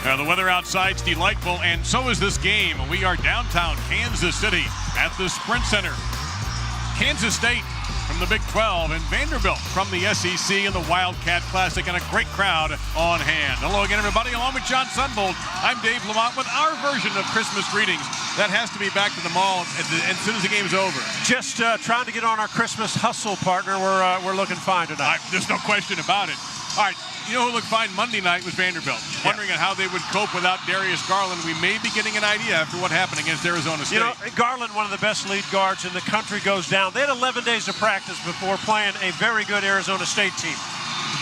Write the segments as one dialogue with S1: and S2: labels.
S1: Now, the weather outside's delightful, and so is this game. We are downtown Kansas City at the Sprint Center. Kansas State from the Big 12 and Vanderbilt from the SEC in the Wildcat Classic, and a great crowd on hand. Hello again, everybody. Along with John Sunvold, I'm Dave Lamont with our version of Christmas greetings. That has to be back to the mall as soon as the game's over.
S2: Just trying to get on our Christmas hustle, partner. We're looking fine tonight.
S1: There's no question about it. All right. You know who looked fine Monday night was Vanderbilt. Wondering on how they would cope without Darius Garland. We may be getting an idea after what happened against Arizona State.
S2: You know, Garland, one of the best lead guards in the country, goes down. They had 11 days of practice before playing a very good Arizona State team.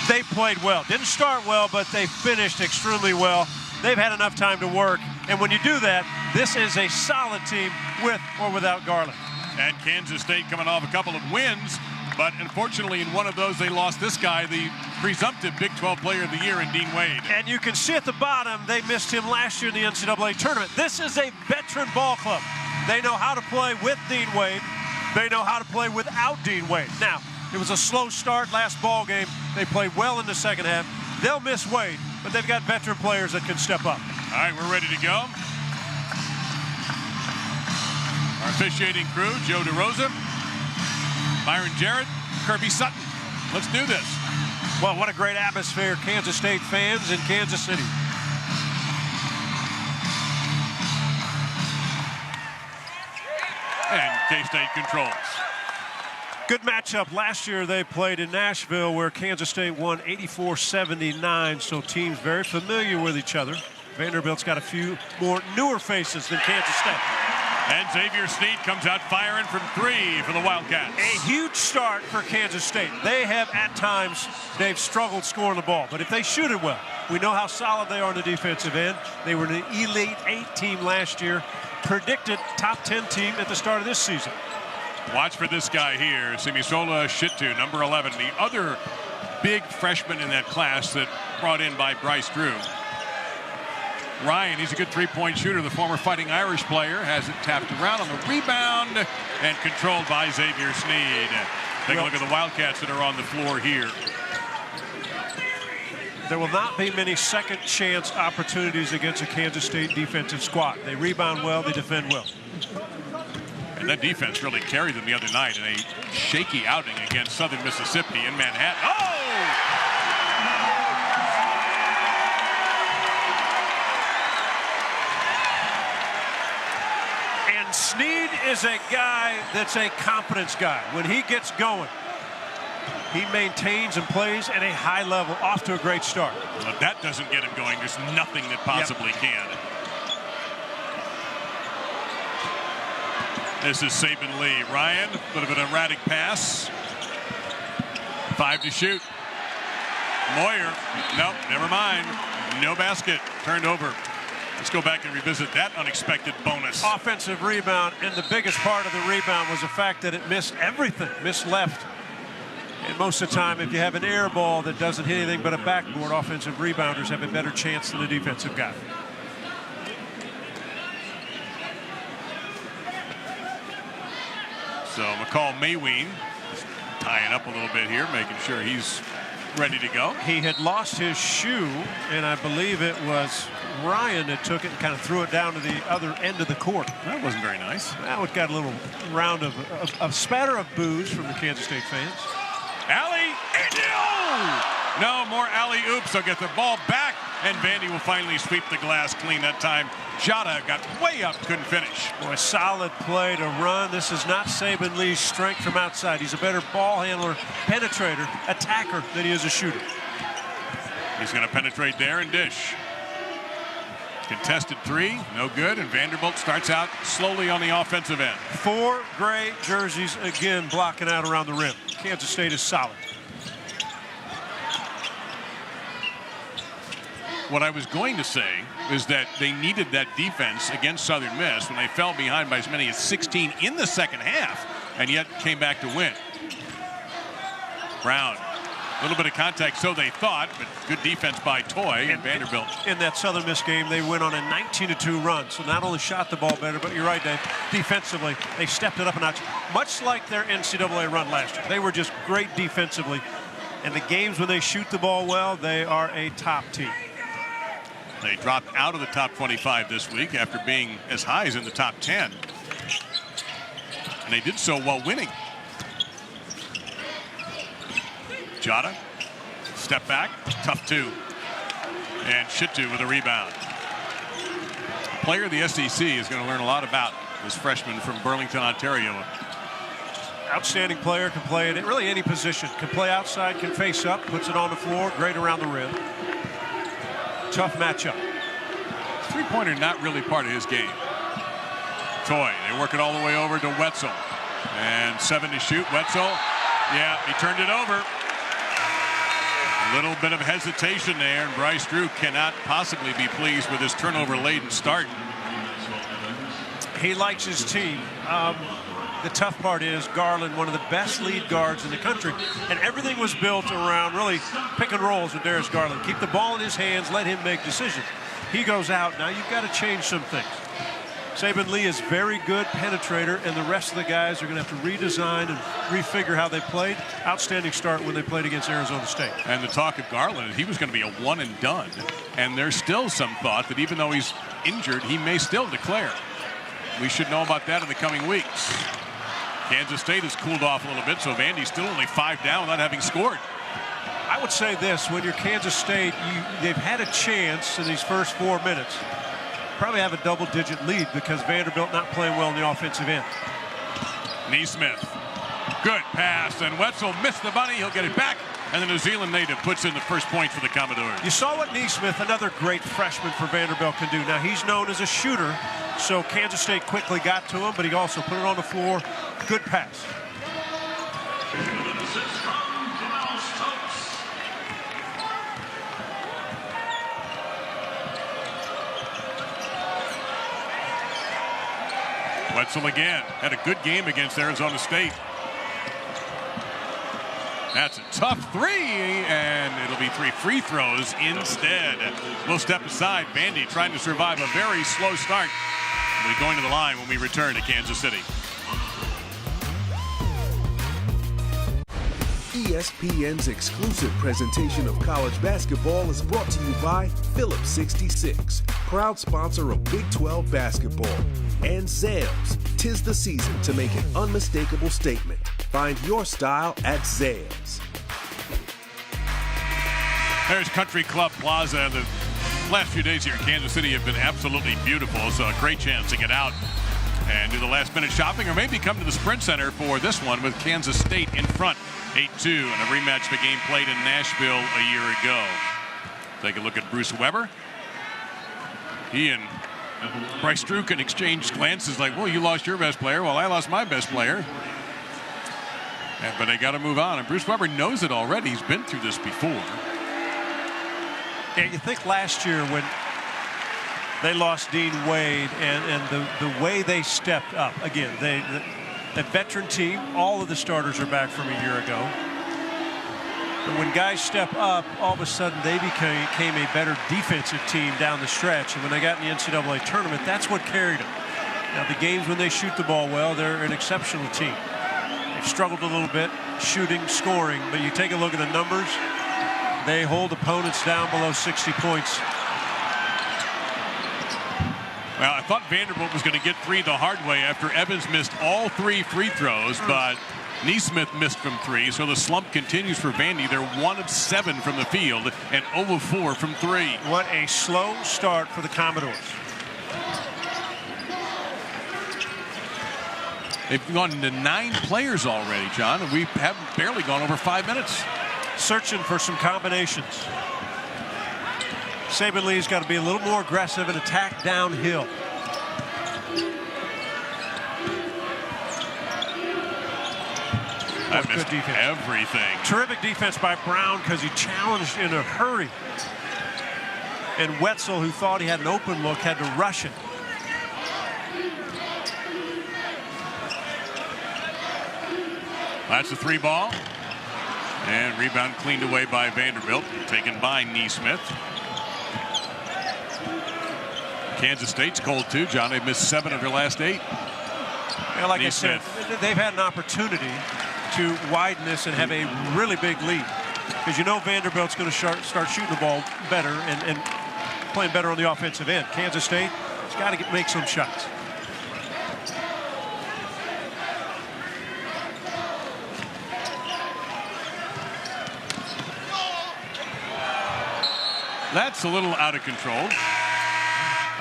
S2: They played well. Didn't start well, but they finished extremely well. They've had enough time to work. And when you do that, this is a solid team with or without Garland.
S1: And Kansas State coming off a couple of wins. But unfortunately, in one of those, they lost this guy, the presumptive Big 12 Player of the Year in Dean Wade.
S2: And you can see at the bottom, they missed him last year in the NCAA tournament. This is a veteran ball club. They know how to play with Dean Wade. They know how to play without Dean Wade. Now, it was a slow start last ball game. They played well in the second half. They'll miss Wade, but they've got veteran players that can step up.
S1: All right, we're ready to go. Our officiating crew, Joe DeRosa, Byron Jarrett, Kirby Sutton. Let's do this.
S2: Well, what a great atmosphere, Kansas State fans in Kansas City.
S1: And K-State controls.
S2: Good matchup. Last year they played in Nashville where Kansas State won 84-79, so teams very familiar with each other. Vanderbilt's got a few more newer faces than Kansas State.
S1: And Xavier Sneed comes out firing from three for the Wildcats.
S2: A huge start for Kansas State. They have, at times, they've struggled scoring the ball. But if they shoot it well, we know how solid they are on the defensive end. They were an Elite 8 team last year. Predicted top 10 team at the start of this season.
S1: Watch for this guy here, Simisola Shitu, number 11. The other big freshman in that class that brought in by Bryce Drew. Ryan, he's a good three-point shooter. The former Fighting Irish player has it tapped around on the rebound and controlled by Xavier Sneed. Take a look at the Wildcats that are on the floor here.
S2: There will not be many second chance opportunities against a Kansas State defensive squad. They rebound well, they defend well.
S1: And that defense really carried them the other night in a shaky outing against Southern Mississippi in Manhattan. Oh!
S2: Sneed is a guy that's a confidence guy. When he gets going, he maintains and plays at a high level, off to a great start.
S1: Well, if that doesn't get him going, there's nothing that possibly can. This is Saban Lee. Ryan, a bit of an erratic pass. 5 to shoot. Moyer, nope, never mind. No basket, turned over. Let's go back and revisit that unexpected bonus.
S2: Offensive rebound, and the biggest part of the rebound was the fact that it missed everything, missed left. And most of the time, if you have an air ball that doesn't hit anything but a backboard, offensive rebounders have a better chance than the defensive guy.
S1: So McCall Mayween tying up a little bit here, making sure he's ready to go.
S2: He had lost his shoe, and I believe it was Ryan that took it and kind of threw it down to the other end of the court.
S1: That wasn't very nice.
S2: Now it got a little round of a spatter of boos from the Kansas State fans.
S1: Alley, no, more alley-oops. They'll get the ball back, and Vandy will finally sweep the glass clean that time. Jota got way up, couldn't finish.
S2: Boy, solid play to run. This is not Saban Lee's strength from outside. He's a better ball handler, penetrator, attacker than he is a shooter.
S1: He's going to penetrate there and dish. Contested three, no good, and Vanderbilt starts out slowly on the offensive end.
S2: 4 gray jerseys again blocking out around the rim. Kansas State is solid.
S1: What I was going to say is that they needed that defense against Southern Miss when they fell behind by as many as 16 in the second half, and yet came back to win. Brown. A little bit of contact, so they thought, but good defense by Toy and Vanderbilt.
S2: In that Southern Miss game, they went on a 19-2 run. So not only shot the ball better, but you're right, Dave, defensively, they stepped it up a notch. Much like their NCAA run last year. They were just great defensively. And the games when they shoot the ball well, they are a top team.
S1: They dropped out of the top 25 this week after being as high as in the top 10. And they did so while winning. Jada, step back, tough two. And Shitu with a rebound. A player of the SEC is going to learn a lot about this freshman from Burlington, Ontario.
S2: Outstanding player, can play at really any position. Can play outside, can face up, puts it on the floor, great around the rim. Tough matchup.
S1: Three-pointer not really part of his game. Toy, they work it all the way over to Wetzel. And 7 to shoot. Wetzel, yeah, he turned it over. A little bit of hesitation there, and Bryce Drew cannot possibly be pleased with his turnover-laden start.
S2: He likes his team. The tough part is Garland, one of the best lead guards in the country, and everything was built around really pick and rolls with Darius Garland. Keep the ball in his hands, let him make decisions. He goes out. Now you've got to change some things. Saban Lee is very good penetrator, and the rest of the guys are going to have to redesign and refigure how they played. Outstanding start when they played against Arizona State.
S1: And the talk of Garland, he was going to be a one and done. And there's still some thought that even though he's injured, he may still declare. We should know about that in the coming weeks. Kansas State has cooled off a little bit, so Vandy's still only 5 down without having scored.
S2: I would say this, when you're Kansas State, they've had a chance in these first 4 minutes. Probably have a double-digit lead because Vanderbilt not playing well in the offensive end.
S1: Neesmith, good pass, and Wetzel missed the bunny. He'll get it back, and the New Zealand native puts in the first point for the Commodores.
S2: You saw what Neesmith, another great freshman for Vanderbilt, can do. Now, he's known as a shooter, so Kansas State quickly got to him, but he also put it on the floor. Good pass.
S1: Wetzel again had a good game against Arizona State. That's a tough three, and it'll be 3 free throws instead. We'll step aside. Vandy trying to survive a very slow start. We'll be going to the line when we return to Kansas City.
S3: ESPN's exclusive presentation of college basketball is brought to you by Phillips 66, proud sponsor of Big 12 basketball, and Zales. 'Tis the season to make an unmistakable statement. Find your style at Zales.
S1: There's Country Club Plaza. The last few days here in Kansas City have been absolutely beautiful, so a great chance to get out and do the last-minute shopping, or maybe come to the Sprint Center for this one with Kansas State in front, 8-2, and a rematch of a game played in Nashville a year ago. Take a look at Bruce Weber. He and Bryce Drew can exchange glances like, well, you lost your best player, well, I lost my best player. But they got to move on, and Bruce Weber knows it already. He's been through this before.
S2: Yeah, you think last year when they lost Dean Wade and the way they stepped up. Again, the veteran team, all of the starters are back from a year ago. But when guys step up, all of a sudden they became a better defensive team down the stretch. And when they got in the NCAA tournament, that's what carried them. Now, the games when they shoot the ball well, they're an exceptional team. They've struggled a little bit, shooting, scoring. But you take a look at the numbers, they hold opponents down below 60 points.
S1: Well, I thought Vanderbilt was going to get 3 the hard way after Evans missed all 3 free throws, but Neesmith missed from 3, so the slump continues for Vandy. They're 1 of 7 from the field and 0 of 4 from 3.
S2: What a slow start for the Commodores.
S1: They've gone into 9 players already, John, and we have barely gone over 5 minutes.
S2: Searching for some combinations. Saban Lee's got to be a little more aggressive and attack downhill.
S1: That missed
S2: good defense.
S1: Everything.
S2: Terrific defense by Brown because he challenged in a hurry. And Wetzel, who thought he had an open look, had to rush it.
S1: That's a 3 ball. And rebound cleaned away by Vanderbilt. Taken by Neesmith. Kansas State's cold too, John. They've missed 7 of their last 8.
S2: Yeah, like
S1: Neesmith.
S2: I said, they've had an opportunity to widen this and have a really big lead. Because you know Vanderbilt's going to start shooting the ball better. And playing better on the offensive end. Kansas State has got to make some shots.
S1: That's a little out of control.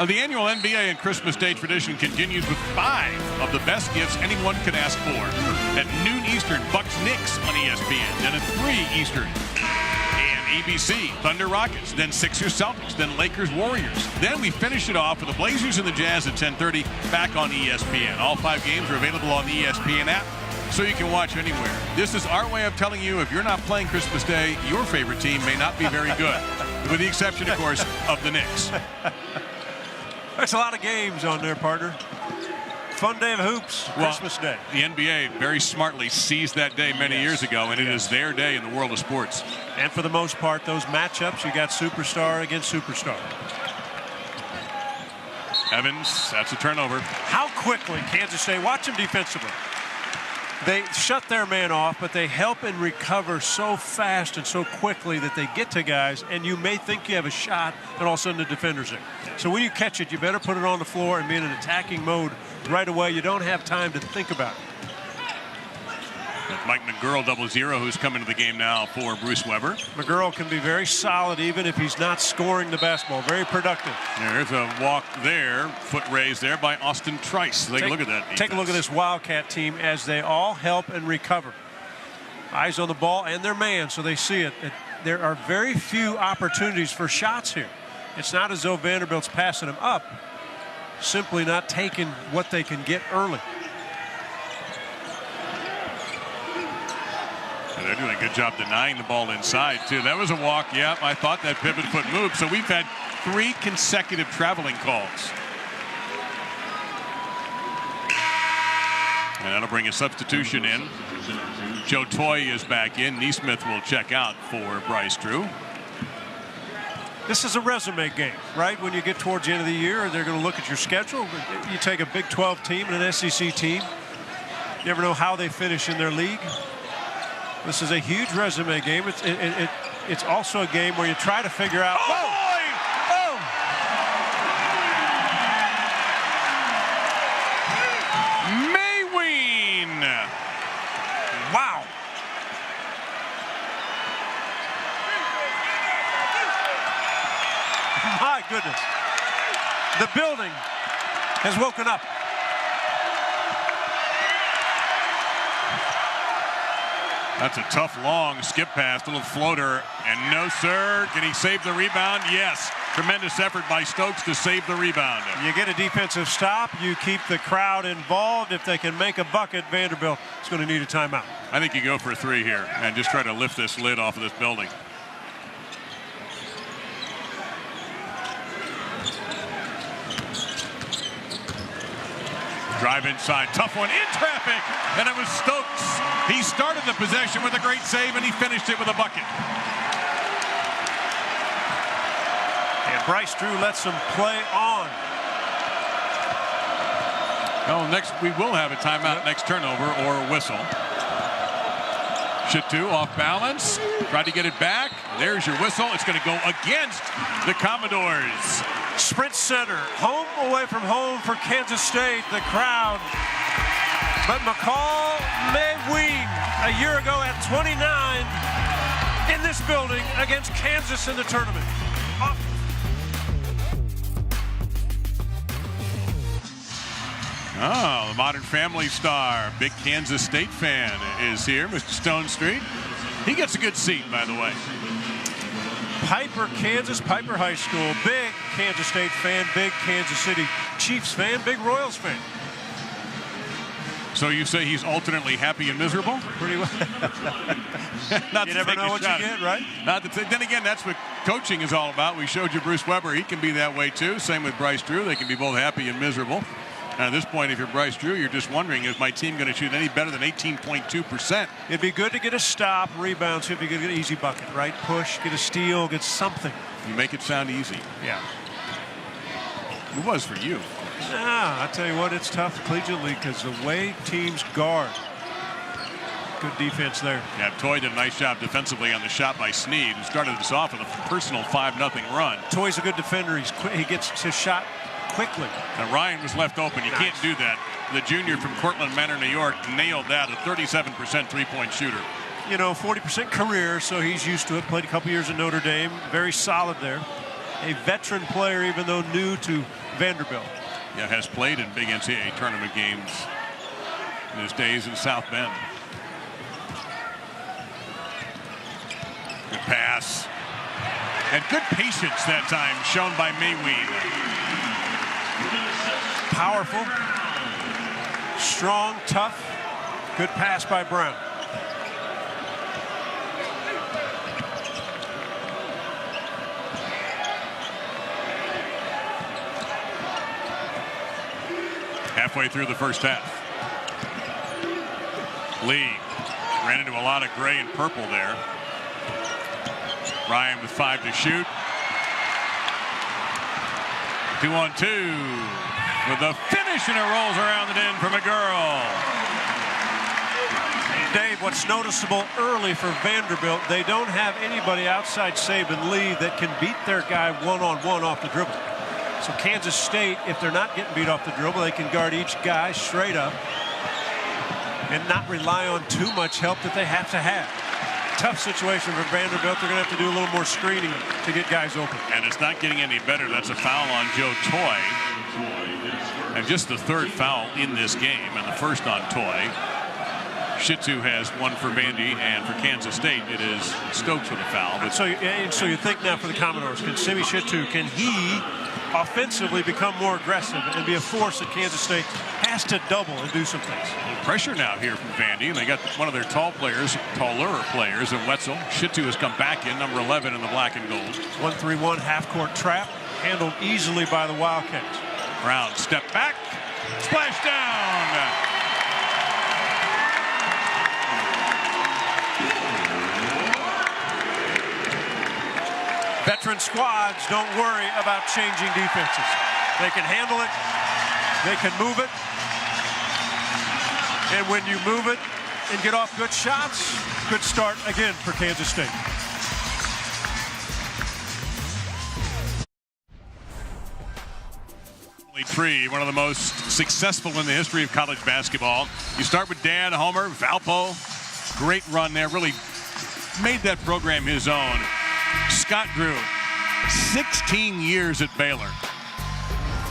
S1: The annual NBA and Christmas Day tradition continues with 5 of the best gifts anyone could ask for. At noon Eastern, Bucks Knicks on ESPN. Then at 3 Eastern, and ABC, Thunder Rockets. Then Sixers Celtics. Then Lakers Warriors. Then we finish it off with the Blazers and the Jazz at 10:30 back on ESPN. All 5 games are available on the ESPN app, so you can watch anywhere. This is our way of telling you if you're not playing Christmas Day, your favorite team may not be very good. With the exception, of course, of the Knicks.
S2: There's a lot of games on there, partner. Fun day of hoops, Christmas Day.
S1: The NBA very smartly seized that day many years ago, and it is their day in the world of sports.
S2: And for the most part, those matchups, you got superstar against superstar.
S1: Evans, that's a turnover.
S2: How quickly Kansas State, watch them defensively. They shut their man off, but they help and recover so fast and so quickly that they get to guys, and you may think you have a shot, and all of a sudden the defender's there. So when you catch it, you better put it on the floor and be in an attacking mode right away. You don't have time to think about it.
S1: Mike McGurl, 0-0, who's coming to the game now for Bruce Weber.
S2: McGurl can be very solid even if he's not scoring the basketball. Very productive.
S1: There's a walk there, foot raised there by Austin Trice. Take a look at that defense.
S2: Take a look at this Wildcat team as they all help and recover. Eyes on the ball and their man, so they see it. There are very few opportunities for shots here. It's not as though Vanderbilt's passing them up, simply not taking what they can get early.
S1: They're doing a good job denying the ball inside, too. That was a walk. Yep, I thought that pivot foot moved. So we've had 3 consecutive traveling calls. And that'll bring a substitution in. Joe Toy is back in. Neesmith will check out for Bryce Drew.
S2: This is a resume game, right? When you get towards the end of the year, they're going to look at your schedule. You take a Big 12 team and an SEC team. You never know how they finish in their league. This is a huge resume game. It's also a game where you try to figure out.
S1: Oh, boy!
S2: Oh!
S1: Mayween!
S2: Wow! My goodness. The building has woken up.
S1: That's a tough, long skip pass, little floater, and no, sir. Can he save the rebound? Yes. Tremendous effort by Stokes to save the rebound.
S2: You get a defensive stop. You keep the crowd involved. If they can make a bucket, Vanderbilt is going to need a timeout.
S1: I think you go for a 3 here and just try to lift this lid off of this building. Drive inside, tough one in traffic, and it was Stokes. He started the possession with a great save, and he finished it with a bucket.
S2: And Bryce Drew lets him play on.
S1: Well, next we will have a timeout, next turnover or whistle. Shittu off balance, tried to get it back. There's your whistle. It's going to go against the Commodores.
S2: Sprint Center, home away from home for Kansas State, the crowd. But McCall Mayween, a year ago at 29, in this building against Kansas in the tournament.
S1: Oh, the Modern Family star, big Kansas State fan, is here, Mr. Stone Street. He gets a good seat, by the way.
S2: Piper, Kansas, Piper High School, big Kansas State fan, big Kansas City Chiefs fan, big Royals fan.
S1: So you say he's alternately happy and miserable?
S2: Pretty well. You never know what you get, right?
S1: Then again, that's what coaching is all about. We showed you Bruce Weber. He can be that way, too. Same with Bryce Drew. They can be both happy and miserable. And at this point, if you're Bryce Drew, you're just wondering, is my team going to shoot any better than 18.2%?
S2: It'd be good to get a stop, rebound, see if you can get an easy bucket, right? Push, get a steal, get something.
S1: You make it sound easy.
S2: Yeah.
S1: It was for you.
S2: Nah, I tell you what, it's tough collegiately because the way teams guard Good defense there.
S1: Yeah, Toy did a nice job defensively on the shot by Snead, who started this off with a personal 5-0 run.
S2: Toy's a good defender. He gets his shot quickly.
S1: And Ryan was left open. You can't do that. The junior from Cortland Manor, New York, nailed that. A 37% three-point shooter.
S2: You know, 40% career, so he's used to it. Played a couple years at Notre Dame. Very solid there. A veteran player, even though new to Vanderbilt.
S1: Yeah, has played in big NCAA tournament games in his days in South Bend. Good pass. And good patience that time shown by Mayweed.
S2: Powerful. Strong, tough. Good pass by Brown.
S1: Halfway through the first half. Lee ran into a lot of gray and purple there. Ryan with 5 to shoot. 2-on-2 with the finish, and it rolls around the net for McGurl.
S2: Dave, what's noticeable early for Vanderbilt, they don't have anybody outside Saban Lee that can beat their guy one-on-one off the dribble. So Kansas State, if they're not getting beat off the dribble, they can guard each guy straight up and not rely on too much help that they have to have. Tough situation for Vanderbilt. They're going to have to do a little more screening to get guys open.
S1: And it's not getting any better. That's a foul on Joe Toy. And just the third foul in this game, and the first on Toy. Shittu has one for Vandy, and for Kansas State, it is Stokes with a foul. But
S2: so you think now for the Commodores, can Simi Shittu, can he offensively become more aggressive and be a force that Kansas State has to double and do some things?
S1: Pressure now here from Vandy, and they got one of their taller players, in Wetzel. Shittu has come back in, number 11 in the black and gold.
S2: 1-3-1 half-court trap, handled easily by the Wildcats.
S1: Brown step back, splash down.
S2: Veteran squads don't worry about changing defenses. They can handle it. They can move it. And when you move it and get off good shots, good start again for Kansas State.
S1: Tree, one of the most successful in the history of college basketball. You start with Dad, Homer, Valpo. Great run there. Really made that program his own. Scott Drew, 16 years at Baylor.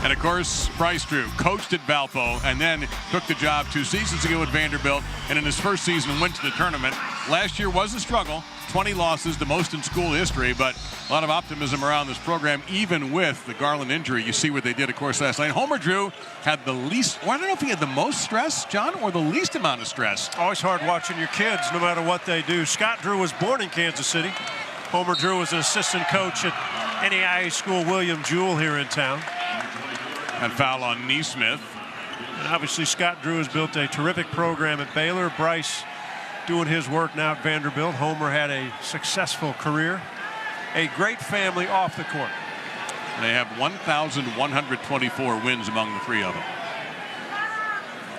S1: And of course, Bryce Drew coached at Valpo and then took the job 2 seasons ago at Vanderbilt, and in his first season went to the tournament. Last year was a struggle, 20 losses, the most in school history, but a lot of optimism around this program, even with the Garland injury. You see what they did, of course, last night. Homer Drew had the least, or I don't know if he had the most stress, John, or the least amount of stress.
S2: Always hard watching your kids, no matter what they do. Scott Drew was born in Kansas City. Homer Drew was an assistant coach at NCAA school William Jewell here in town.
S1: And foul on Neesmith.
S2: And obviously Scott Drew has built a terrific program at Baylor. Bryce doing his work now at Vanderbilt. Homer had a successful career. A great family off the court.
S1: They have 1,124 wins among the 3 of them.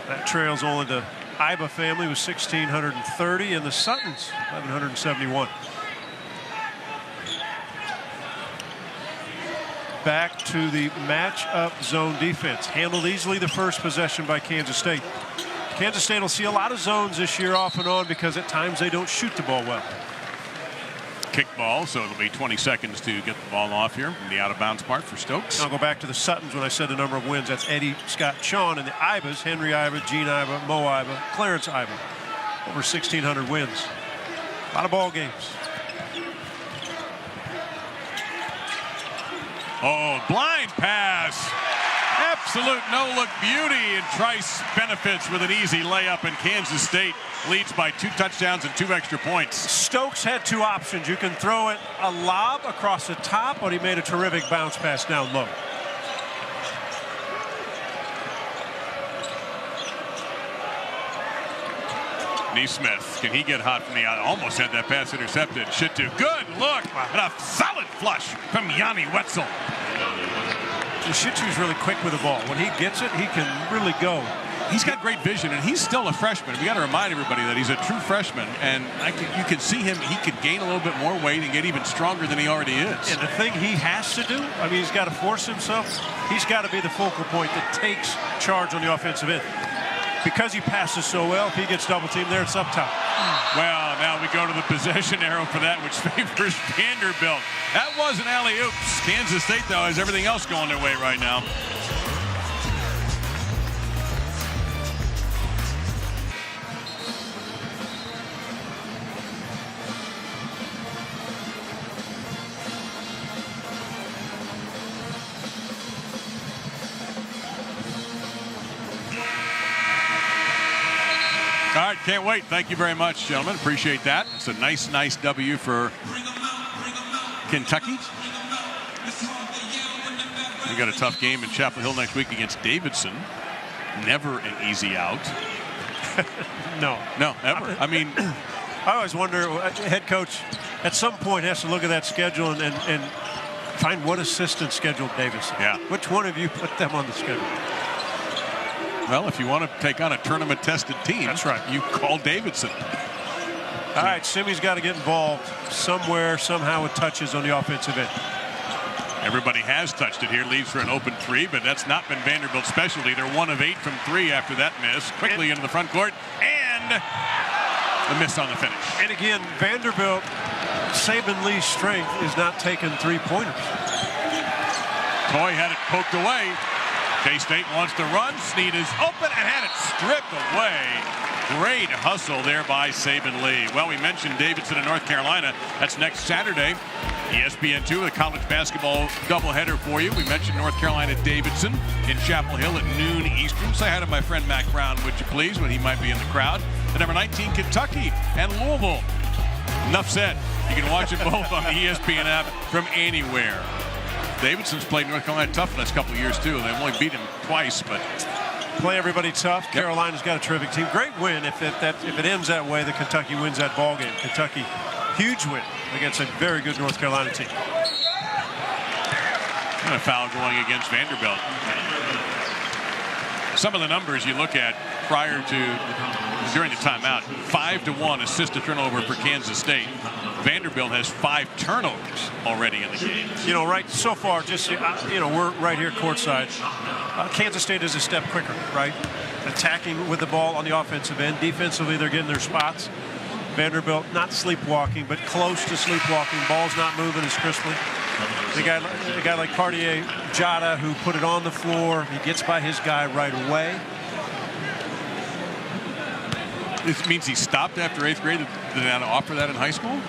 S2: That trails only the Iba family with 1,630 and the Suttons 1,171. Back to the match-up zone defense. Handled easily the first possession by Kansas State. Kansas State will see a lot of zones this year off and on because at times they don't shoot the ball well.
S1: Kick ball, so it'll be 20 seconds to get the ball off here in the out-of-bounds part for Stokes.
S2: I'll go back to the Suttons when I said the number of wins. That's Eddie, Scott, Sean, and the Ibas, Henry Iba, Gene Iba, Mo Iba, Clarence Iba. Over 1,600 wins. A lot of ball games.
S1: Oh, blind pass. Absolute no-look beauty, and Trice benefits with an easy layup, and Kansas State leads by 2 touchdowns and 2 extra points.
S2: Stokes had 2 options. You can throw it a lob across the top, but he made a terrific bounce pass down low.
S1: Neesmith, can he get hot from the out? Almost had that pass intercepted. Shittu, good look, and a solid flush from Yanni Wetzel.
S2: Shittu's really quick with the ball. When he gets it, he can really go.
S1: He's got great vision, and he's still a freshman. We got to remind everybody that he's a true freshman, and you can see him. He could gain a little bit more weight and get even stronger than he already is.
S2: And the thing he has to do, I mean, he's got to force himself. He's got to be the focal point that takes charge on the offensive end. Because he passes so well, if he gets double teamed there, it's up top.
S1: Well, now we go to the possession arrow for that, which favors Vanderbilt. That was an alley-oop. Kansas State, though, has everything else going their way right now. All right, can't wait. Thank you very much, gentlemen. Appreciate that. It's a nice W for Kentucky. We got a tough game in Chapel Hill next week against Davidson. Never an easy out.
S2: No,
S1: ever. I mean,
S2: I always wonder, head coach at some point has to look at that schedule and find what assistant scheduled Davidson.
S1: Yeah.
S2: Which one of you put them on the schedule?
S1: Well, if you want to take on a tournament-tested team,
S2: that's right.
S1: You call Davidson.
S2: All right, Simi's got to get involved somewhere, somehow with touches on the offensive end.
S1: Everybody has touched it here. Leaves for an open three, but that's not been Vanderbilt's specialty. They're 1 of 8 from 3 after that miss. Quickly into the front court, and the miss on the finish.
S2: And again, Vanderbilt, Saban Lee's strength is not taking three-pointers.
S1: Toy had it poked away. K-State wants to run. Snead is open and had it stripped away. Great hustle there by Saban Lee. Well, we mentioned Davidson in North Carolina. That's next Saturday. ESPN2, the college basketball doubleheader for you. We mentioned North Carolina Davidson in Chapel Hill at noon Eastern. Say hi to my friend Mac Brown, would you please, when he might be in the crowd. The number 19, Kentucky and Louisville. Enough said. You can watch it both on the ESPN app from anywhere. Davidson's played North Carolina tough the last couple of years, too. They've only beat him twice, but
S2: play everybody tough. Yep. Carolina's got a terrific team. Great win. If it ends that way, that Kentucky wins that ball game. Kentucky, huge win against a very good North Carolina team.
S1: And a foul going against Vanderbilt. Some of the numbers you look at prior to, during the timeout, 5-1 assist to turnover for Kansas State. Vanderbilt has 5 turnovers already in the game.
S2: You know, right so far, just, we're right here courtside. Kansas State is a step quicker, right? Attacking with the ball on the offensive end. Defensively, they're getting their spots. Vanderbilt not sleepwalking, but close to sleepwalking. Ball's not moving as crisply. A guy like Cartier Jada, who put it on the floor, he gets by his guy right away.
S1: This means he stopped after 8th grade. Did they not offer that in high school?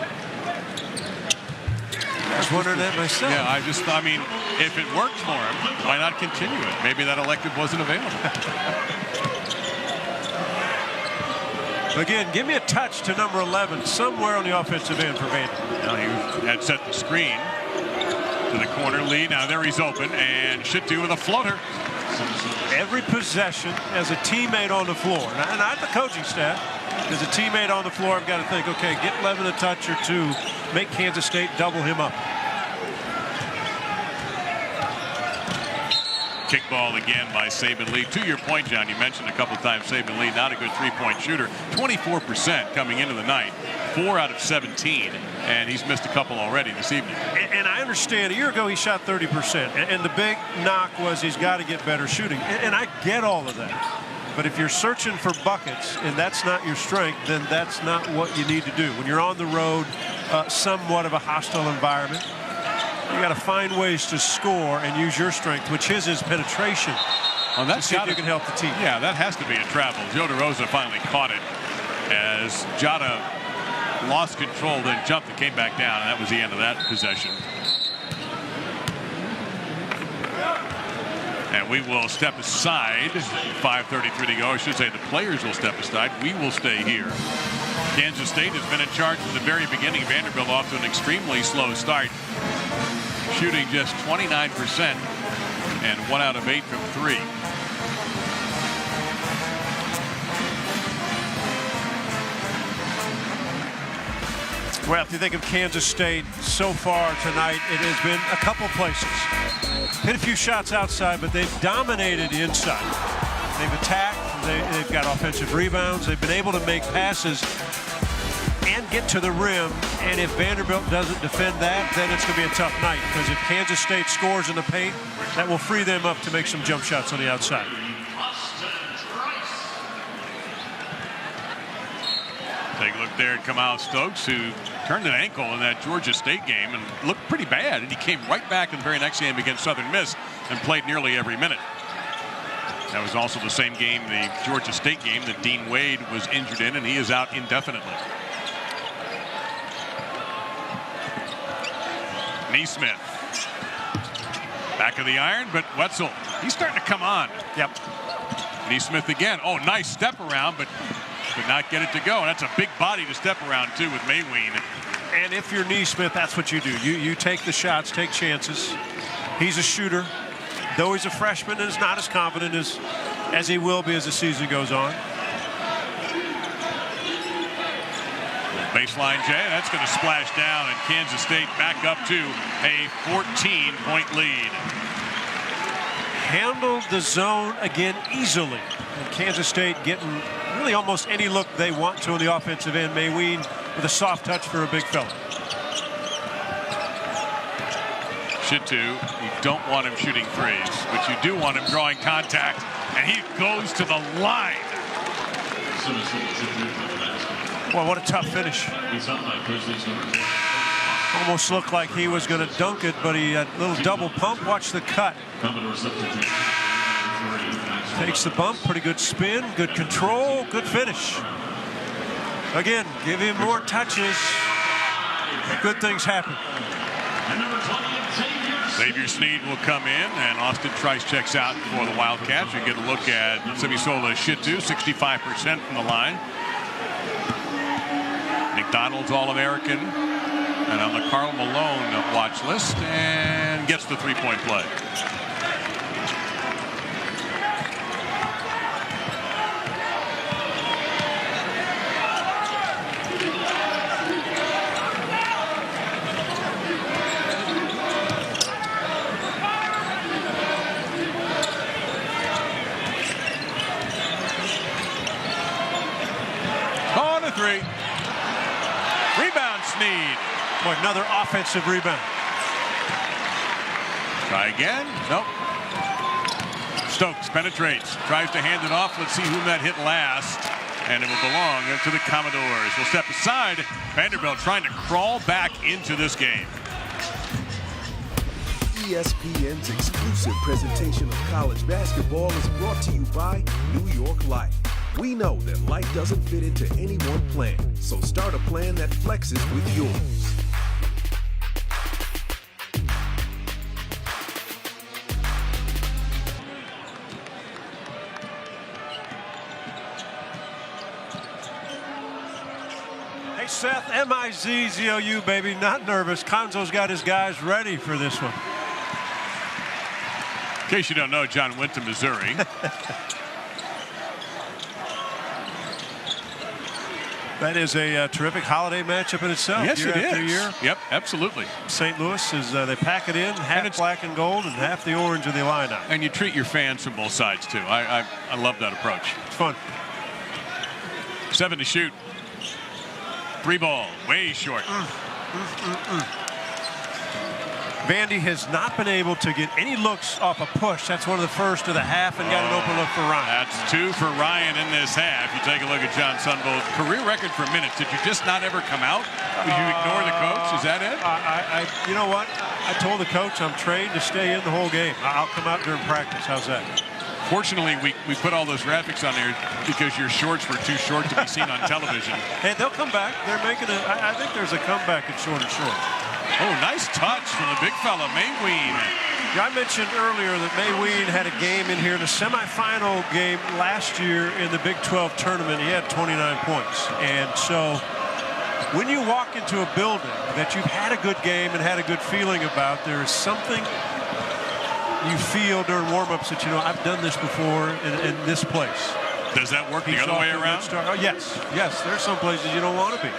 S2: I was wondering that myself.
S1: Yeah, I mean, if it worked for him, why not continue it? Maybe that elective wasn't available.
S2: Again, give me a touch to number 11 somewhere on the offensive end for Vanderbilt.
S1: Now he had set the screen to the corner. Lee, now there he's open, and Shittu with a floater.
S2: Every possession as a teammate on the floor, not the coaching staff, as a teammate on the floor, I've got to think, okay, get Levin a touch or two, make Kansas State double him up.
S1: Kick ball again by Saban Lee. To your point, John, you mentioned a couple of times Saban Lee, not a good three-point shooter. 24% coming into the night, 4 out of 17, and he's missed a couple already this evening.
S2: And I understand, a year ago he shot 30%, and the big knock was he's got to get better shooting. And I get all of that. But if you're searching for buckets and that's not your strength, then that's not what you need to do. When you're on the road, somewhat of a hostile environment, you got to find ways to score and use your strength, which his is penetration.
S1: Well, that's
S2: see if you can help the team.
S1: Yeah, that has to be a travel. Joe DeRosa finally caught it as Jada lost control, then jumped and came back down, and that was the end of that possession. And we will step aside. 5:33 to go. I should say the players will step aside. We will stay here. Kansas State has been in charge from the very beginning. Vanderbilt off to an extremely slow start, shooting just 29% and 1 out of 8 from 3.
S2: Well, if you think of Kansas State so far tonight, it has been a couple places. Hit a few shots outside, but they've dominated inside. They've attacked. They've got offensive rebounds. They've been able to make passes and get to the rim. And if Vanderbilt doesn't defend that, then it's going to be a tough night, because if Kansas State scores in the paint, that will free them up to make some jump shots on the outside.
S1: Take a look there at Kamau Stokes, who turned an ankle in that Georgia State game and looked pretty bad. And he came right back in the very next game against Southern Miss and played nearly every minute. That was also the same game, the Georgia State game, that Dean Wade was injured in, and he is out indefinitely. Neesmith. Back of the iron, but Wetzel, he's starting to come on.
S2: Yep.
S1: Neesmith again. Oh, nice step around, but could not get it to go. And that's a big body to step around, too, with Mayween.
S2: And if you're Neesmith, that's what you do. You take the shots, take chances. He's a shooter. Though he's a freshman and is not as confident as he will be as the season goes on.
S1: Baseline Jay, that's going to splash down, and Kansas State back up to a 14-point lead.
S2: Handled the zone again easily. And Kansas State getting really almost any look they want to on the offensive end. Mayween with a soft touch for a big fella.
S1: Shitu, you don't want him shooting threes, but you do want him drawing contact, and he goes to the line.
S2: Well, what a tough finish. Almost looked like he was going to dunk it, but he had a little double pump. Watch the cut. Takes the bump, pretty good spin, good control, good finish. Again, give him more touches. Good things happen.
S1: Xavier Sneed will come in, and Austin Trice checks out for the Wildcats. You get a look at Simisola Shitu, 65% from the line. McDonald's All-American, and on the Karl Malone watch list, and gets the three-point play. On the three. Rebound, Sneed.
S2: Boy, another offensive rebound.
S1: Try again. Nope. Stokes penetrates. Tries to hand it off. Let's see whom that hit last. And it will belong to the Commodores. We'll step aside. Vanderbilt trying to crawl back into this game.
S3: ESPN's exclusive presentation of college basketball is brought to you by New York Life. We know that life doesn't fit into any one plan, so start a plan that flexes with yours.
S2: Hey, Seth, M-I-Z-Z-O-U, baby, not nervous. Konzo's got his guys ready for this one.
S1: In case you don't know, John went to Missouri.
S2: That is a terrific holiday matchup in itself.
S1: Yes,
S2: year
S1: it
S2: after
S1: is.
S2: Year.
S1: Yep, absolutely.
S2: St. Louis is they pack it in, half black and gold and half the orange of the Illini.
S1: And you treat your fans from both sides too. I love that approach.
S2: It's fun.
S1: 7 to shoot. 3 ball, way short.
S2: Vandy has not been able to get any looks off a push. That's one of the first of the half, and got an open look for Ryan.
S1: That's 2 for Ryan in this half. You take a look at John Sunvold's career record for minutes. Did you just not ever come out? Did you ignore the coach? Is that it?
S2: You know what? I told the coach I'm trained to stay in the whole game. I'll come out during practice. How's that?
S1: Fortunately, we put all those graphics on there because your shorts were too short to be seen on television.
S2: Hey, they'll come back. They're making I think there's a comeback at short and short.
S1: Oh, nice touch from the big fella, Mayween.
S2: Yeah, I mentioned earlier that Mayween had a game in here in the semifinal game last year in the Big 12 tournament. He had 29 points. And so when you walk into a building that you've had a good game and had a good feeling about, there is something you feel during warm-ups that, you know, I've done this before in this place.
S1: Does that work the other way around?
S2: Oh, yes. Yes, there's some places you don't want to be.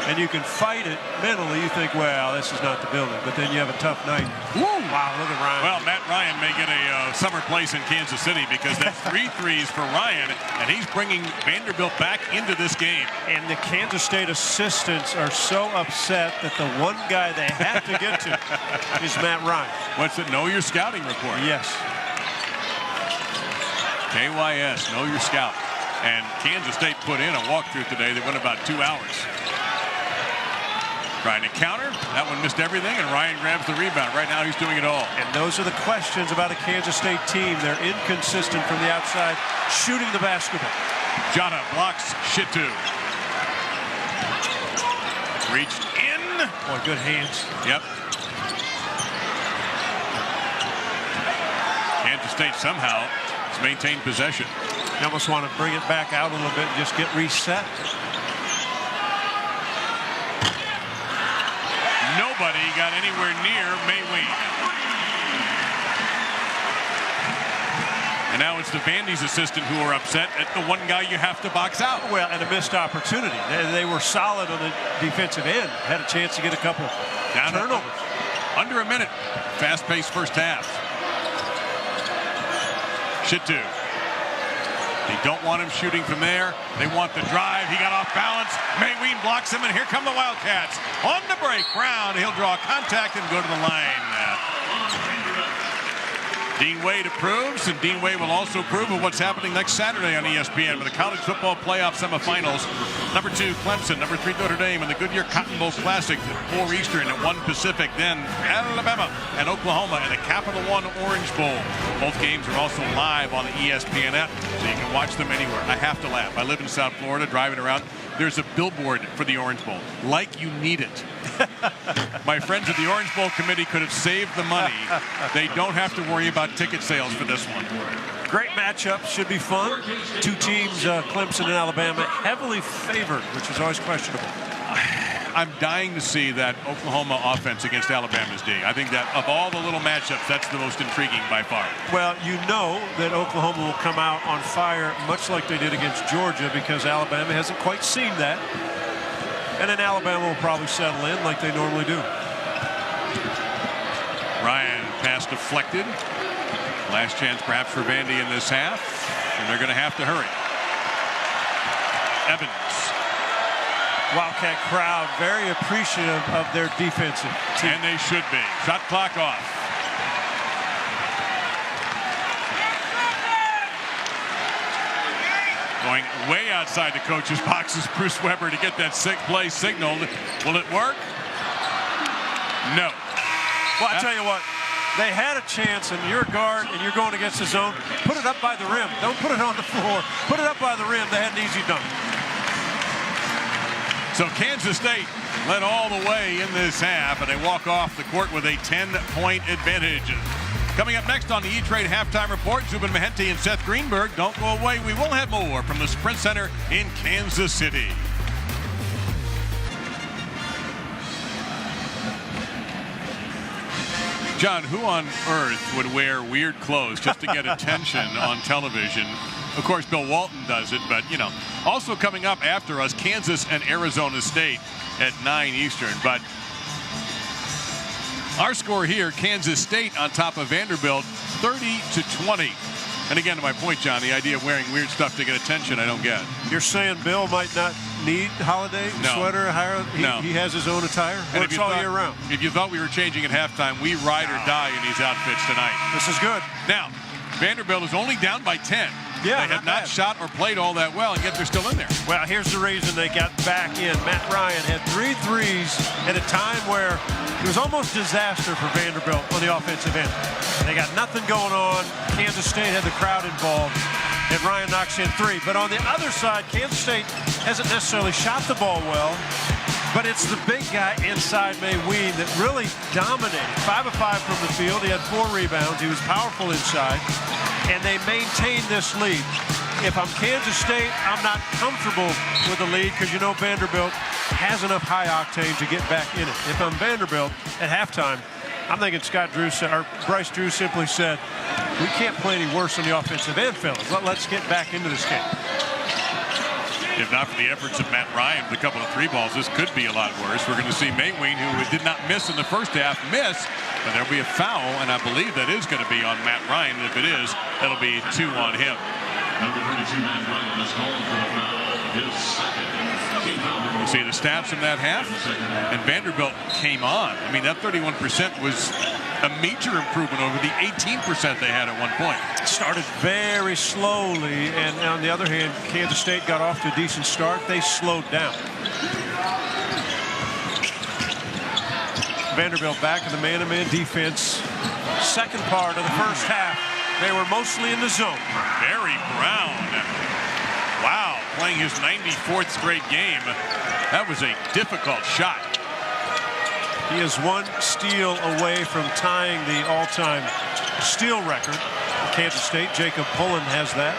S2: And you can fight it mentally. You think, well, this is not the building. But then you have a tough night.
S1: Woo.
S2: Wow, look at Ryan.
S1: Well, Matt Ryan may get a summer place in Kansas City because that's 3 threes for Ryan, and he's bringing Vanderbilt back into this game.
S2: And the Kansas State assistants are so upset that the one guy they have to get to is Matt Ryan.
S1: What's it? Know your scouting report.
S2: Yes.
S1: KYS, know your scout. And Kansas State put in a walkthrough today that went about 2 hours. Trying to counter. That one missed everything, and Ryan grabs the rebound. Right now, he's doing it all.
S2: And those are the questions about a Kansas State team. They're inconsistent from the outside, shooting the basketball.
S1: Jota blocks Shitu. Reached in.
S2: Boy, good hands.
S1: Yep. Kansas State somehow has maintained possession.
S2: You almost want to bring it back out a little bit and just get reset.
S1: Nobody got anywhere near Mayween. And now it's the Vandy's assistant who are upset at the one guy you have to box out.
S2: Well, and a missed opportunity. They were solid on the defensive end. Had a chance to get a couple turnovers.
S1: Under a minute. Fast-paced first half. Shitu. They don't want him shooting from there. They want the drive. He got off balance. Mayween blocks him, and here come the Wildcats. On the break, Brown. He'll draw contact and go to the line. Dean Wade approves, and Dean Wade will also approve of what's happening next Saturday on ESPN with the college football playoff semifinals. Number 2, Clemson. Number 3, Notre Dame. And the Goodyear Cotton Bowl Classic at 4 Eastern at 1 Pacific. Then Alabama and Oklahoma in the Capital One Orange Bowl. Both games are also live on the ESPN app, so you can watch them anywhere. I have to laugh. I live in South Florida, driving around. There's a billboard for the Orange Bowl. Like you need it. My friends at the Orange Bowl committee could have saved the money. They don't have to worry about ticket sales for this one.
S2: Great matchup. Should be fun. 2 teams, Clemson and Alabama, heavily favored, which is always questionable.
S1: I'm dying to see that Oklahoma offense against Alabama's D. I think that of all the little matchups, that's the most intriguing by far.
S2: Well, you know that Oklahoma will come out on fire much like they did against Georgia because Alabama hasn't quite seen that. And then Alabama will probably settle in like they normally do.
S1: Ryan pass deflected. Last chance perhaps for Vandy in this half. And they're going to have to hurry. Evans.
S2: Wildcat crowd very appreciative of their defensive team.
S1: And they should be. Shot clock off. Going way outside the coach's box is Bruce Weber to get that play signaled. Will it work? No.
S2: Well, I tell you what, they had a chance, and you're a guard, and you're going against the zone. Put it up by the rim. Don't put it on the floor. Put it up by the rim. They had an easy dunk.
S1: So Kansas State led all the way in this half, and they walk off the court with a 10-point advantage. Coming up next on the E-Trade Halftime Report, Zubin Mehenti and Seth Greenberg. Don't go away. We will have more from the Sprint Center in Kansas City. John, who on earth would wear weird clothes just to get attention on television? Of course, Bill Walton does it, but, you know, also coming up after us, Kansas and Arizona State at 9 Eastern. But our score here, Kansas State on top of Vanderbilt, 30-20. And again, to my point, John, the idea of wearing weird stuff to get attention, I don't get.
S2: You're saying Bill might not need holiday sweater? He has his own attire? Works all year round.
S1: If you thought we were changing at halftime, we ride or die in these outfits tonight.
S2: This is good.
S1: Now, Vanderbilt is only down by 10.
S2: Yeah,
S1: they have not shot or played all that well, and yet they're still in there.
S2: Well, here's the reason they got back in. Matt Ryan had 3 threes at a time where it was almost disaster for Vanderbilt on the offensive end. They got nothing going on. Kansas State had the crowd involved, and Ryan knocks in 3. But on the other side, Kansas State hasn't necessarily shot the ball well, but it's the big guy inside Mayween that really dominated. 5 of 5 from the field. He had 4 rebounds. He was powerful inside. And they maintain this lead. If I'm Kansas State, I'm not comfortable with the lead because you know Vanderbilt has enough high octane to get back in it. If I'm Vanderbilt at halftime, I'm thinking Bryce Drew simply said, we can't play any worse on the offensive end, fellas. Let's get back into this game.
S1: If not for the efforts of Matt Ryan with a couple of 3 balls, this could be a lot worse. We're going to see Mayween, who did not miss in the first half, miss But there'll be a foul, and I believe that is going to be on Matt Ryan. If it is, that'll be 2 on him.
S4: Number 32, Matt Ryan, is called for the foul. His second.
S1: You see the stats from that half, and Vanderbilt came on. I mean, that 31% was a major improvement over the 18% they had at one point.
S2: Started very slowly, and on the other hand, Kansas State got off to a decent start. They slowed down. Vanderbilt back in the man-to-man defense. Second part of the first half, they were mostly in the zone.
S1: Barry Brown. Wow, playing his 94th straight game. That was a difficult shot.
S2: He is 1 steal away from tying the all-time steal record. Kansas State, Jacob Pullen has that.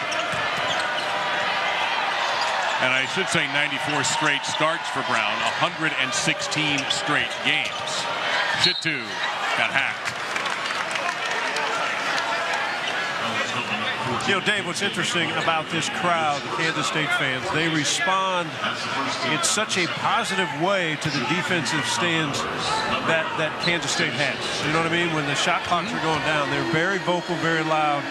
S1: And I should say 94 straight starts for Brown, 116 straight games. Chitu got hacked.
S2: You know, Dave, what's interesting about this crowd, the Kansas State fans, they respond in such a positive way to the defensive stands that Kansas State has. You know what I mean? When the shot clocks are going down, they're very vocal, very loud.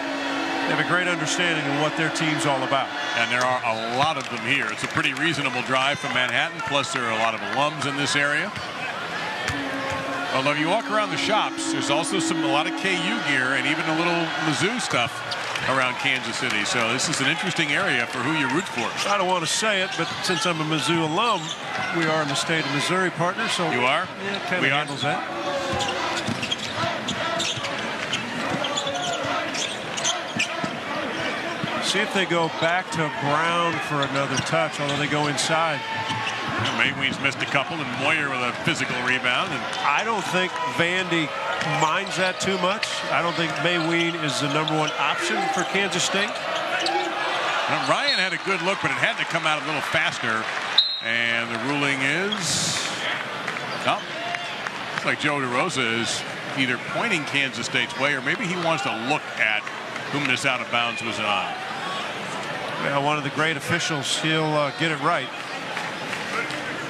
S2: They have a great understanding of what their team's all about.
S1: And there are a lot of them here. It's a pretty reasonable drive from Manhattan, plus there are a lot of alums in this area. Although if you walk around the shops, there's also a lot of KU gear and even a little Mizzou stuff around Kansas City. So this is an interesting area for who you root for.
S2: I don't want to say it, but since I'm a Mizzou alum, we are in the state of Missouri partner. So
S1: you are?
S2: Yeah, it kind of handles that. See if they go back to Brown for another touch, although they go inside.
S1: Mayween's missed a couple, and Moyer with a physical rebound. And
S2: I don't think Vandy minds that too much. I don't think Mayween is the #1 option for Kansas State.
S1: Now, Ryan had a good look, but it had to come out a little faster. And the ruling is, no. Looks like Joe DeRosa is either pointing Kansas State's way, or maybe he wants to look at whom this out of bounds was on.
S2: Well, one of the great officials, he'll get it right.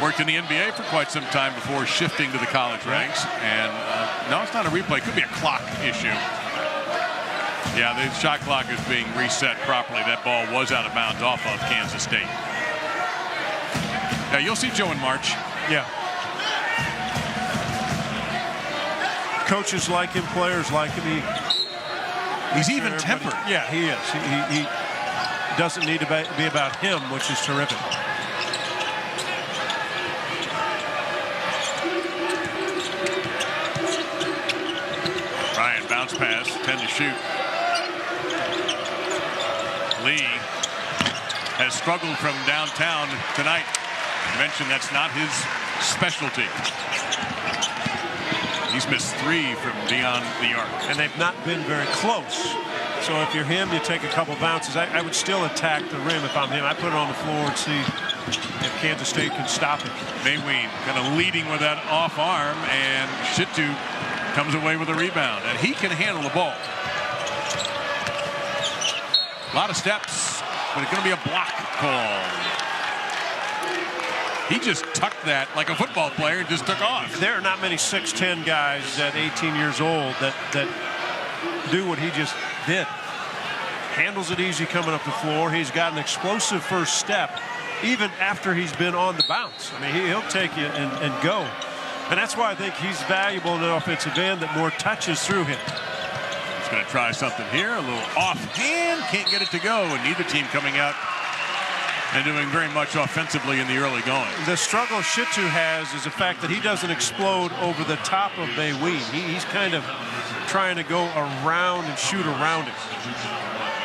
S1: Worked in the NBA for quite some time before shifting to the college ranks. And no, it's not a replay. It could be a clock issue. Yeah, the shot clock is being reset properly. That ball was out of bounds off of Kansas State. Now, you'll see Joe in March.
S2: Yeah. Coaches like him, players like him.
S1: He's even-tempered.
S2: Yeah, he is. He doesn't need to be about him, which is terrific.
S1: Ryan, bounce pass, 10 to shoot. Lee has struggled from downtown tonight. I mentioned that's not his specialty. He's missed 3 from beyond the arc.
S2: And they've not been very close. So if you're him, you take a couple bounces. I would still attack the rim if I'm him. I put it on the floor and see if Kansas State can stop it.
S1: Mayween kind of leading with that off arm, and Chitu comes away with a rebound. And he can handle the ball. A lot of steps, but it's going to be a block call. He just tucked that like a football player and just took off.
S2: There are not many 6'10" guys at 18 years old that do what he just did. Handles it easy coming up the floor. He's got an explosive first step, even after he's been on the bounce. I mean, he'll take you and go. And that's why I think he's valuable in the offensive end, that more touches through him.
S1: He's going to try something here. A little offhand. Can't get it to go. And neither team coming out and doing very much offensively in the early going.
S2: The struggle Chitu has is the fact that he doesn't explode over the top of Mayween. He's kind of trying to go around and shoot around it.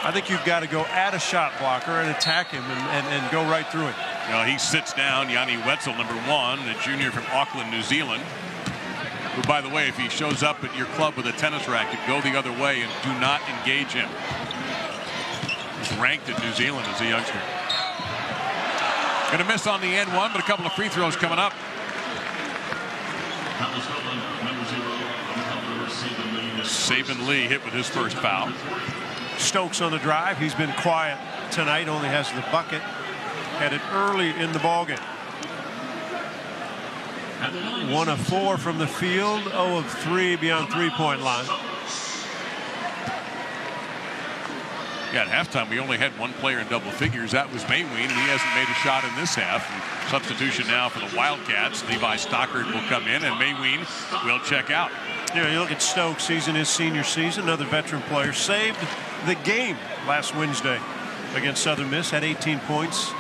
S2: I think you've got to go at a shot blocker and attack him and go right through it.
S1: You know, he sits down. Yanni Wetzel, #1, a junior from Auckland, New Zealand. Who, by the way, if he shows up at your club with a tennis racket, go the other way and do not engage him. He's ranked in New Zealand as a youngster. Going to miss on the N1, but a couple of free throws coming up. Saban Lee hit with his first foul.
S2: Stokes on the drive. He's been quiet tonight, only has the bucket. Had it early in the ballgame. 1 of 4 from the field, 0 of 3 beyond three-point line.
S1: Yeah, at halftime, we only had one player in double figures. That was Mayween, and he hasn't made a shot in this half. And substitution now for the Wildcats. Levi Stockard will come in, and Mayween will check out.
S2: You look at Stokes. He's in his senior season. Another veteran player. Saved the game last Wednesday against Southern Miss. Had 18 points.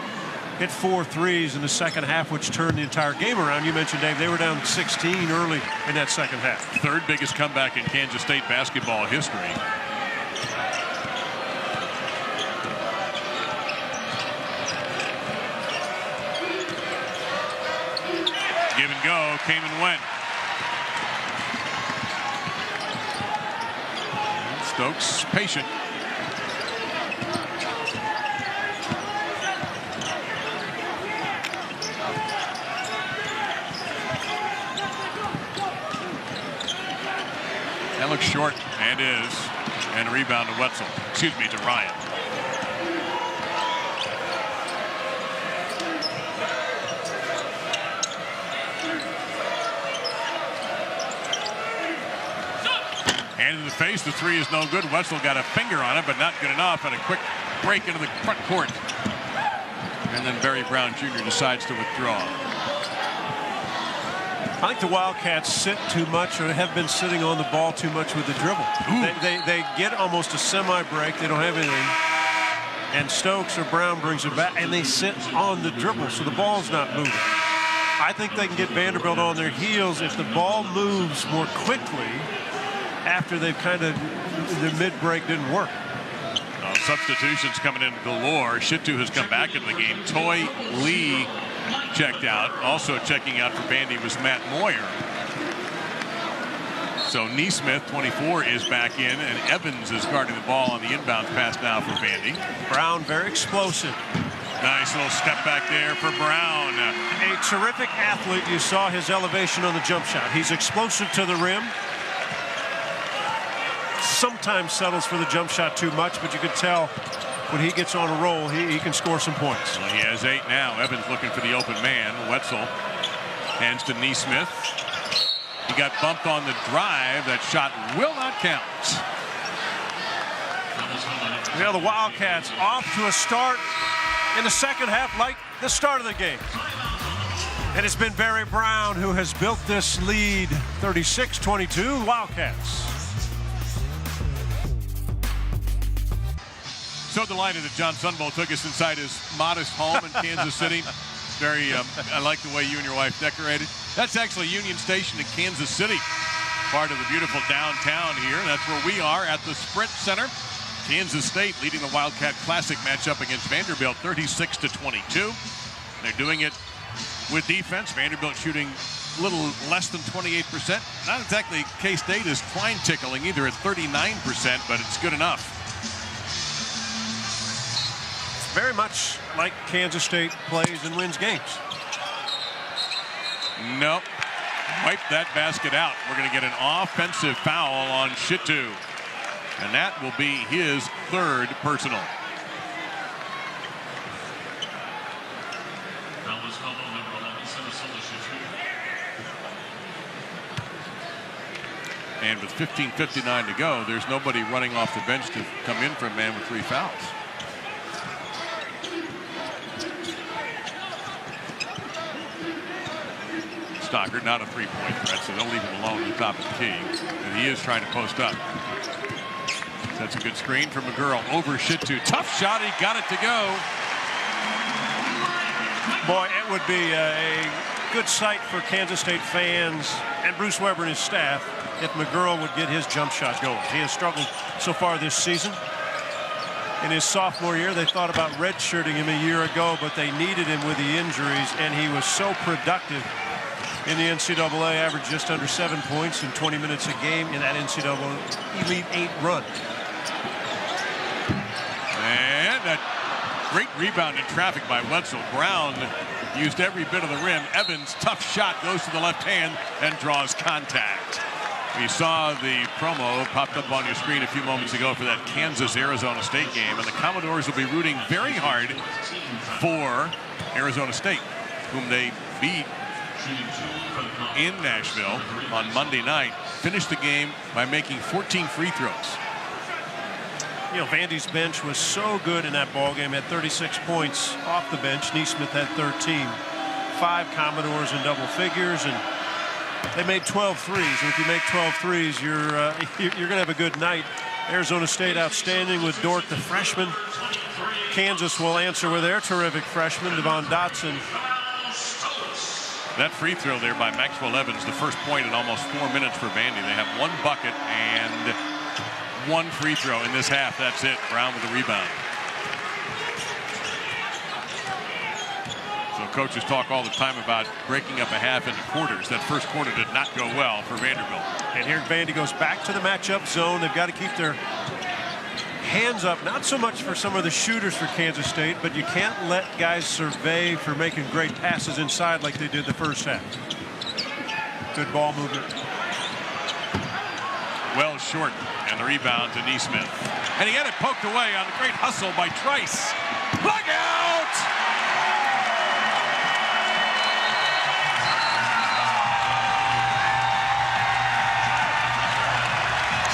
S2: Hit 4 threes in the second half, which turned the entire game around. You mentioned, Dave, they were down 16 early in that second half.
S1: Third biggest comeback in Kansas State basketball history. Give and go, came and went. Stokes patient. That looks short, and is. And a rebound to Wetzel. Excuse me, to Ryan. Hand in the face, the three is no good. Wetzel got a finger on it, but not good enough. And a quick break into the front court. And then Barry Brown Jr. decides to withdraw.
S2: I think the Wildcats sit too much, or have been sitting on the ball too much with the dribble. They get almost a semi-break. They don't have anything. And Stokes or Brown brings it back, and they sit on the dribble, so the ball's not moving. I think they can get Vanderbilt on their heels if the ball moves more quickly after they've kind of, the mid-break didn't work.
S1: Substitutions coming in galore. Shittu has come back into the game. Toy Lee checked out. Also checking out for Vandy was Matt Moyer. So Neesmith, 24, is back in, and Evans is guarding the ball on the inbound pass now for Vandy.
S2: Brown, very explosive.
S1: Nice little step back there for Brown.
S2: A terrific athlete. You saw his elevation on the jump shot. He's explosive to the rim. Sometimes settles for the jump shot too much, but you can tell when he gets on a roll, he can score some points.
S1: Well, he has 8 now. Evans looking for the open man. Wetzel hands to Neesmith. He got bumped on the drive. That shot will not count.
S2: Yeah, the Wildcats off to a start in the second half like the start of the game. And it's been Barry Brown who has built this lead, 36-22 Wildcats.
S1: So delighted that John Sunvall took us inside his modest home in Kansas City. Very, I like the way you and your wife decorated. That's actually Union Station in Kansas City, part of the beautiful downtown here. That's where we are at the Sprint Center. Kansas State leading the Wildcat Classic matchup against Vanderbilt, 36-22. They're doing it with defense. Vanderbilt shooting a little less than 28%. Not exactly K-State is fine tickling either at 39%, but it's good enough.
S2: Very much like Kansas State plays and wins games.
S1: Nope. Wipe that basket out. We're going to get an offensive foul on Shittu. And that will be his 3rd personal. And with 15:59 to go, there's nobody running off the bench to come in for a man with 3 fouls. Stockard, not a 3-point threat, so they'll leave him alone at the top of the key. And he is trying to post up. That's a good screen from McGurl over Shittu. Tough shot, he got it to go.
S2: Boy, it would be a good sight for Kansas State fans and Bruce Weber and his staff if McGurl would get his jump shot going. He has struggled so far this season. In his sophomore year, they thought about redshirting him a year ago, but they needed him with the injuries, and he was so productive in the NCAA, averaged just under 7 points in 20 minutes a game in that NCAA Elite 8 run.
S1: And a great rebound in traffic by Wetzel. Brown used every bit of the rim. Evans, tough shot, goes to the left hand and draws contact. We saw the promo popped up on your screen a few moments ago for that Kansas-Arizona State game, and the Commodores will be rooting very hard for Arizona State, whom they beat in Nashville on Monday night, finished the game by making 14 free throws.
S2: You know, Vandy's bench was so good in that ball game. Had 36 points off the bench. Neesmith had 13. 5 Commodores in double figures, and they made 12 threes. And if you make 12 threes, you're going to have a good night. Arizona State outstanding with Dort, the freshman. Kansas will answer with their terrific freshman, Devon Dotson.
S1: That free throw there by Maxwell Evans, the first point in almost 4 minutes for Vandy. They have 1 bucket and 1 free throw in this half. That's it. Brown with the rebound. So coaches talk all the time about breaking up a half into quarters. That first quarter did not go well for Vanderbilt.
S2: And here Vandy goes back to the matchup zone. They've got to keep their hands up, not so much for some of the shooters for Kansas State, but you can't let guys survey for making great passes inside like they did the first half. Good ball movement.
S1: Well short, and the rebound to Neesmith. And he had it poked away on a great hustle by Trice. Look out!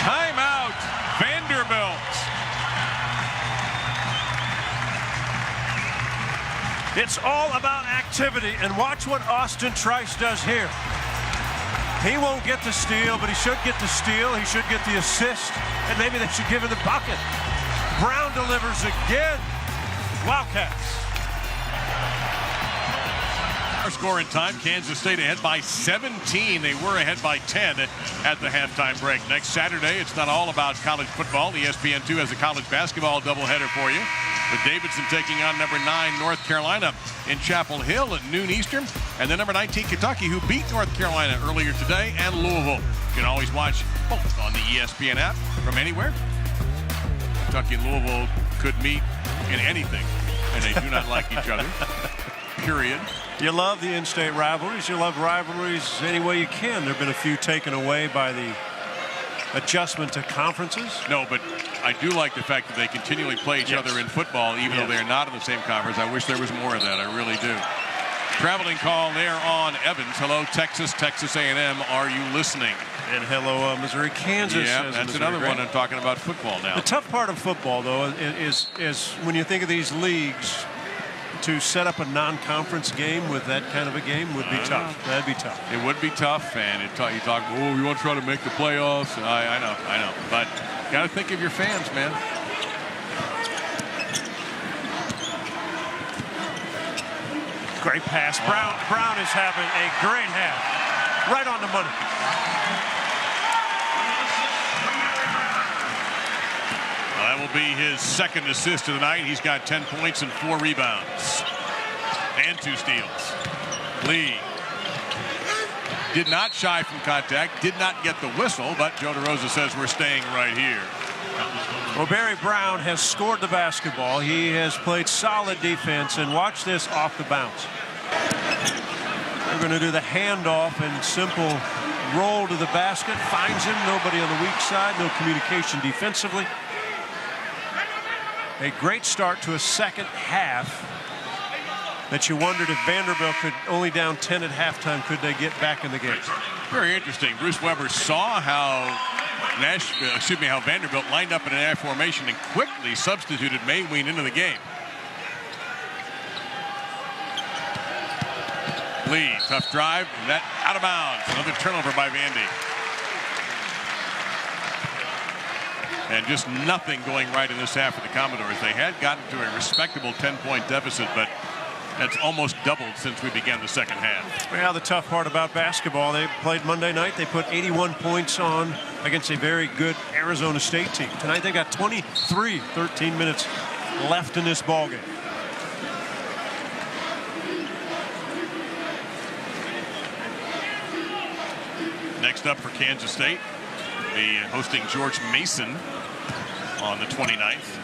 S1: Timeout, Vanderbilt.
S2: It's all about activity, and watch what Austin Trice does here. He won't get the steal, but he should get the steal. He should get the assist, and maybe they should give him the bucket. Brown delivers again. Wildcats.
S1: Our score in time, Kansas State ahead by 17. They were ahead by 10 at the halftime break. Next Saturday, it's not all about college football. ESPN2 has a college basketball doubleheader for you, with Davidson taking on number 9 North Carolina in Chapel Hill at noon Eastern, and then number 19 Kentucky, who beat North Carolina earlier today, and Louisville. You can always watch both on the ESPN app from anywhere. Kentucky and Louisville could meet in anything, and they do not like each other. Period.
S2: You love the in-state rivalries. You love rivalries any way you can. There have been a few taken away by the adjustment to conferences.
S1: No, but I do like the fact that they continually play each other in football, even though they're not in the same conference. I wish there was more of that. I really do. Traveling call there on Evans. Hello, Texas, Texas A&M. Are you listening?
S2: And hello, Missouri, Kansas.
S1: Yeah, that's another one. I'm talking about football now.
S2: The tough part of football, though, is when you think of these leagues, to set up a non-conference game with that kind of a game would be tough. That'd be tough.
S1: It would be tough, and you talk, oh, we want to try to make the playoffs. I know. But got to think of your fans, man.
S2: Great pass. Brown is having a great half. Right on the money.
S1: That will be his second assist of the night. He's got 10 points and 4 rebounds and 2 steals. Lee did not shy from contact, did not get the whistle, but Joe DeRosa says we're staying right here.
S2: Well, Barry Brown has scored the basketball. He has played solid defense, and watch this off the bounce. They're going to do the handoff and simple roll to the basket. Finds him. Nobody on the weak side. No communication defensively. A great start to a second half that you wondered if Vanderbilt could, only down 10 at halftime, could they get back in the game.
S1: Very interesting. Bruce Weber saw how Vanderbilt lined up in an air formation and quickly substituted Mayween into the game. Lee, tough drive, and that out of bounds. Another turnover by Vandy. And just nothing going right in this half for the Commodores. They had gotten to a respectable 10-point deficit, but that's almost doubled since we began the second half.
S2: Well, the tough part about basketball, they played Monday night. They put 81 points on against a very good Arizona State team. Tonight they got 23, 13 minutes left in this ballgame.
S1: Next up for Kansas State, be hosting George Mason on the 29th.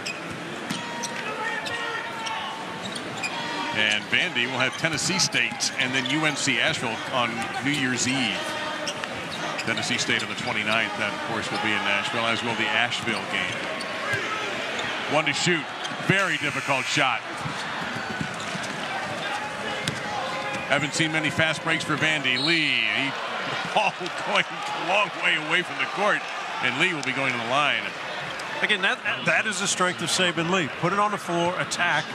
S1: And Vandy will have Tennessee State and then UNC Asheville on New Year's Eve. Tennessee State on the 29th. That, of course, will be in Nashville, as will the Asheville game. 1 to shoot. Very difficult shot. Haven't seen many fast breaks for Vandy. Lee, the ball going a long way away from the court, and Lee will be going to the line.
S2: Again, that is the strength of Saban Lee. Put it on the floor, attack.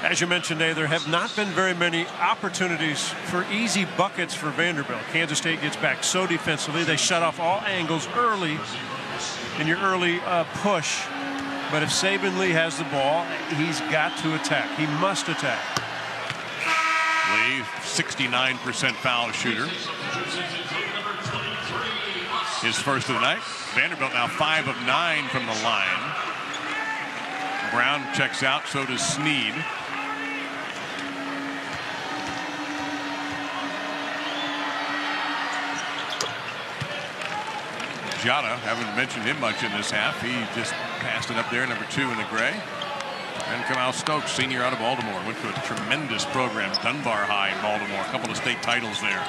S2: As you mentioned, there have not been very many opportunities for easy buckets for Vanderbilt. Kansas State gets back so defensively. They shut off all angles early in your early push. But if Saban Lee has the ball, he's got to attack. He must attack.
S1: Lee, 69% foul shooter. His first of the night. Vanderbilt now 5 of 9 from the line. Brown checks out, so does Sneed. Jota, haven't mentioned him much in this half. He just passed it up there, number 2 in the gray. And Kamal Stokes, senior out of Baltimore, went to a tremendous program, Dunbar High in Baltimore, a couple of state titles there.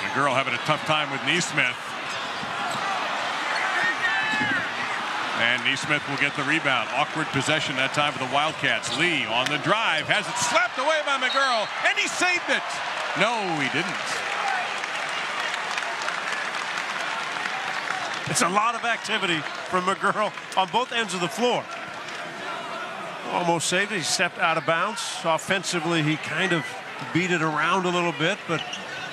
S1: The girl having a tough time with Neesmith. And Neesmith will get the rebound. Awkward possession that time for the Wildcats. Lee on the drive, has it slapped away by McGurl, and he saved it. No, he didn't.
S2: It's a lot of activity from McGurl on both ends of the floor. Almost saved it. He stepped out of bounds. Offensively, he kind of beat it around a little bit, but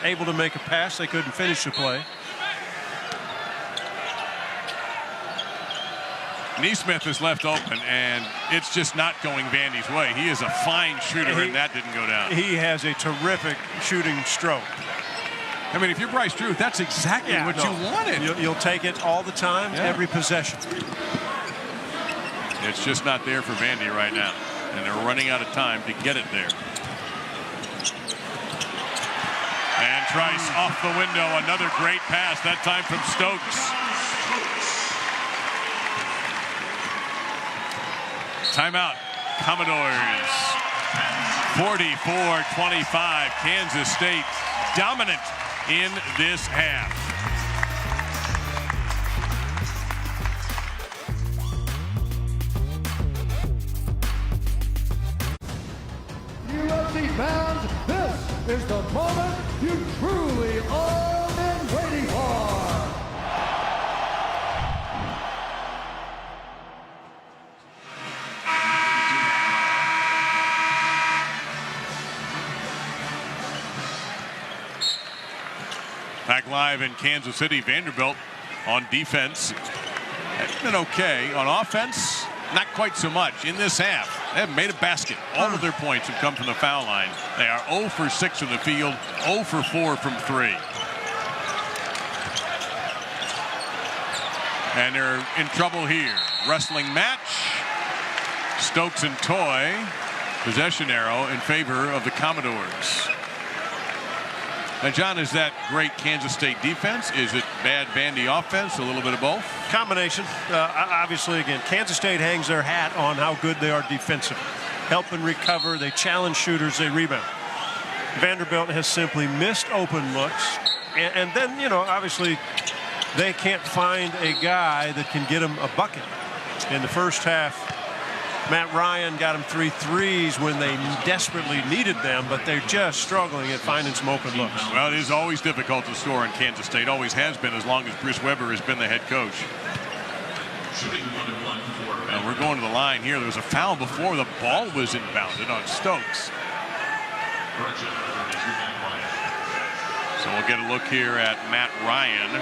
S2: able to make a pass. They couldn't finish the play.
S1: Neesmith is left open, and it's just not going Vandy's way. He is a fine shooter, and that didn't go down.
S2: He has a terrific shooting stroke.
S1: I mean, if you're Bryce Drew, that's exactly what you wanted.
S2: You'll take it all the time, every possession.
S1: It's just not there for Vandy right now, and they're running out of time to get it there. And Trice off the window, another great pass, that time from Stokes. Timeout, Commodores. 44-25, Kansas State dominant in this half.
S5: UFC fans, this is the moment you truly all been waiting for.
S1: Back live in Kansas City, Vanderbilt on defense has been okay. On offense, not quite so much. In this half, they haven't made a basket. All of their points have come from the foul line. They are 0 for 6 from the field, 0 for 4 from 3. And they're in trouble here. Wrestling match. Stokes and Toy. Possession arrow in favor of the Commodores. And John, is that great Kansas State defense? Is it bad Vandy offense? A little bit of both?
S2: Combination. Obviously, again, Kansas State hangs their hat on how good they are defensively. Help and recover. They challenge shooters. They rebound. Vanderbilt has simply missed open looks. And then, you know, obviously, they can't find a guy that can get them a bucket. In the first half, Matt Ryan got him 3 threes when they desperately needed them, but they're just struggling at finding some open looks.
S1: Well, it is always difficult to score in Kansas State. Always has been as long as Bruce Weber has been the head coach. Now we're going to the line here. There was a foul before the ball was inbounded on Stokes. So we'll get a look here at Matt Ryan.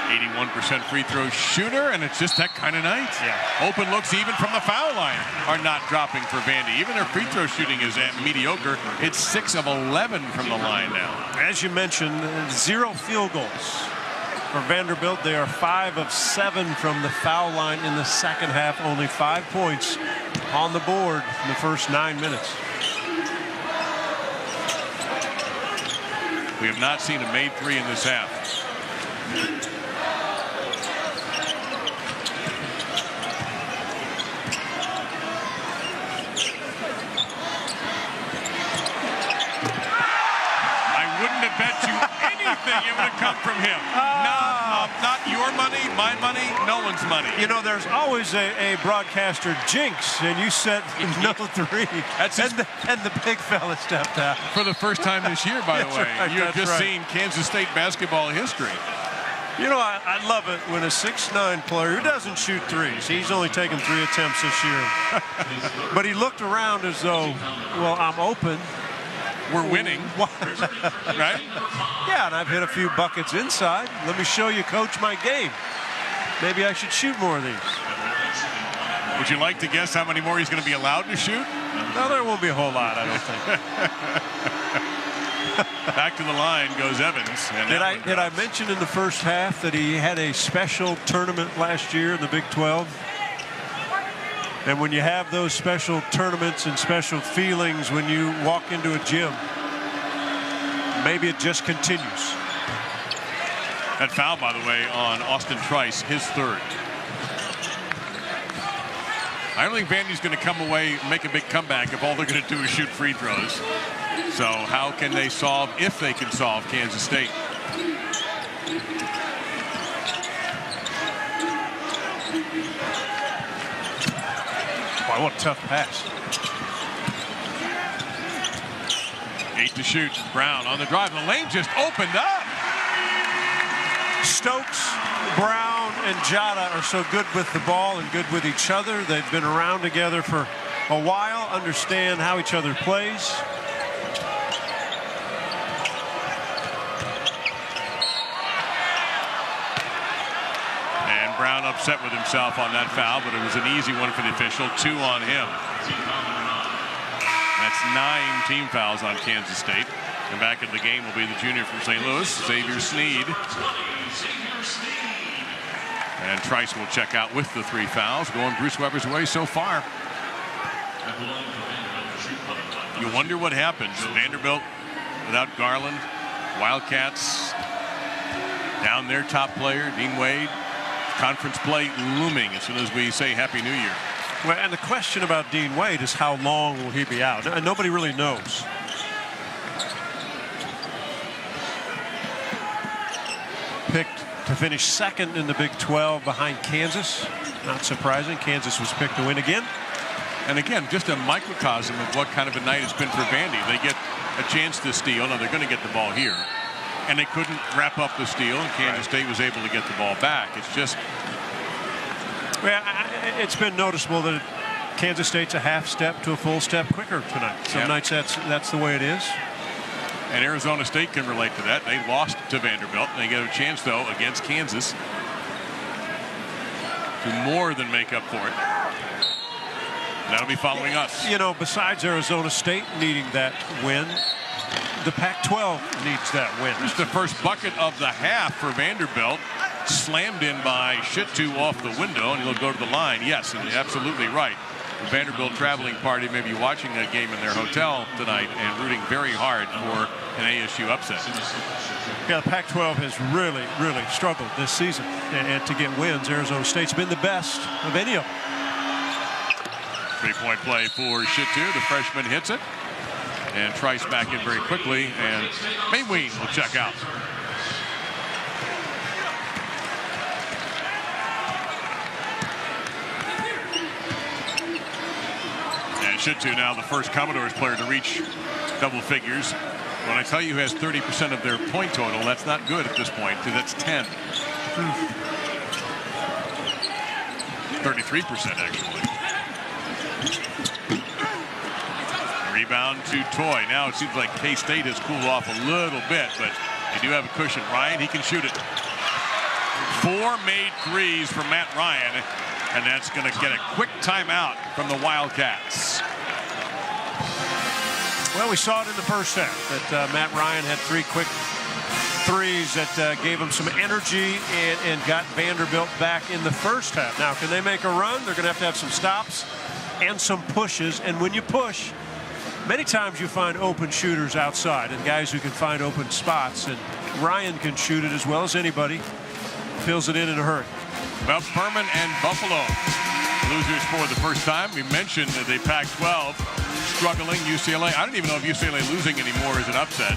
S1: 81% free throw shooter, and it's just that kind of night.
S2: Yeah.
S1: Open looks even from the foul line are not dropping for Vandy. Even their free throw shooting is mediocre. It's 6 of 11 from the line now.
S2: As you mentioned, 0 field goals for Vanderbilt. They are 5 of 7 from the foul line in the second half. Only 5 points on the board in the first 9 minutes.
S1: We have not seen a made 3 in this half. it would have come from him. Not your money, my money, no one's money.
S2: You know, there's always a broadcaster jinx, and you said no three. And the big fella stepped out.
S1: For the first time this year, by the way.
S2: Right,
S1: You've just seen Kansas State basketball history.
S2: You know, I love it when a 6'9" player who doesn't shoot threes, he's only taken 3 attempts this year, but he looked around as though, well, I'm open.
S1: We're winning. Right?
S2: Yeah, and I've hit a few buckets inside. Let me show you, coach, my game. Maybe I should shoot more of these.
S1: Would you like to guess how many more he's going to be allowed to shoot?
S2: No, there won't be a whole lot, I don't think.
S1: Back to the line goes Evans. And
S2: did I mention in the first half that he had a special tournament last year in the Big 12? And when you have those special tournaments and special feelings when you walk into a gym, maybe it just continues.
S1: That foul, by the way, on Austin Trice, his third. I don't think Vandy's going to come away and make a big comeback if all they're going to do is shoot free throws. So how can they solve, if they can solve, Kansas State?
S2: Wow, what a tough pass.
S1: 8 to shoot. Brown on the drive. The lane just opened up.
S2: Stokes, Brown, and Jada are so good with the ball and good with each other. They've been around together for a while, understand how each other plays.
S1: And Brown upset with himself on that foul, but it was an easy one for the official. 2 on him. That's 9 team fouls on Kansas State. And back in the game will be the junior from St. Louis, Xavier Sneed. And Trice will check out with the 3 fouls, going Bruce Weber's way so far. You wonder what happens. Vanderbilt without Garland. Wildcats down their top player, Dean Wade. Conference play looming as soon as we say Happy New Year.
S2: Well, and the question about Dean Wade is how long will he be out? Nobody really knows. Picked to finish second in the Big 12 behind Kansas. Not surprising. Kansas was picked to win again.
S1: And again, just a microcosm of what kind of a night it's been for Vandy. They get a chance to steal. Now they're going to get the ball here. And they couldn't wrap up the steal, and Kansas State was able to get the ball back. It's just...
S2: Well, it's been noticeable that Kansas State's a half step to a full step quicker tonight. Some nights that's the way it is.
S1: And Arizona State can relate to that. They lost to Vanderbilt. They get a chance, though, against Kansas to more than make up for it. That'll be following us.
S2: You know, besides Arizona State needing that win, the Pac-12 needs that win.
S1: It's the first bucket of the half for Vanderbilt. Slammed in by Shittu off the window, and he'll go to the line. Yes, and absolutely right. The Vanderbilt traveling party may be watching that game in their hotel tonight and rooting very hard for an ASU upset.
S2: Yeah, the Pac-12 has really, really struggled this season and to get wins. Arizona State's been the best of any of them.
S1: 3-point play for Shittu. The freshman hits it. And Trice back in very quickly, and Mayween will check out. And Shittu now the first Commodores player to reach double figures. When I tell you who has 30% of their point total, that's not good at this point, because that's 10. 33% actually. Rebound to Toy. Now it seems like K-State has cooled off a little bit, but they do have a cushion. Ryan, he can shoot it. 4 made threes from Matt Ryan, and that's going to get a quick timeout from the Wildcats.
S2: Well, we saw it in the first half that Matt Ryan had 3 quick threes that gave him some energy and got Vanderbilt back in the first half. Now, can they make a run? They're going to have some stops and some pushes, and when you push, many times you find open shooters outside and guys who can find open spots, and Ryan can shoot it as well as anybody. Fills it in a hurry.
S1: Well, Furman and Buffalo losers for the first time. We mentioned that the Pac-12 struggling. UCLA, I don't even know if UCLA losing anymore is an upset.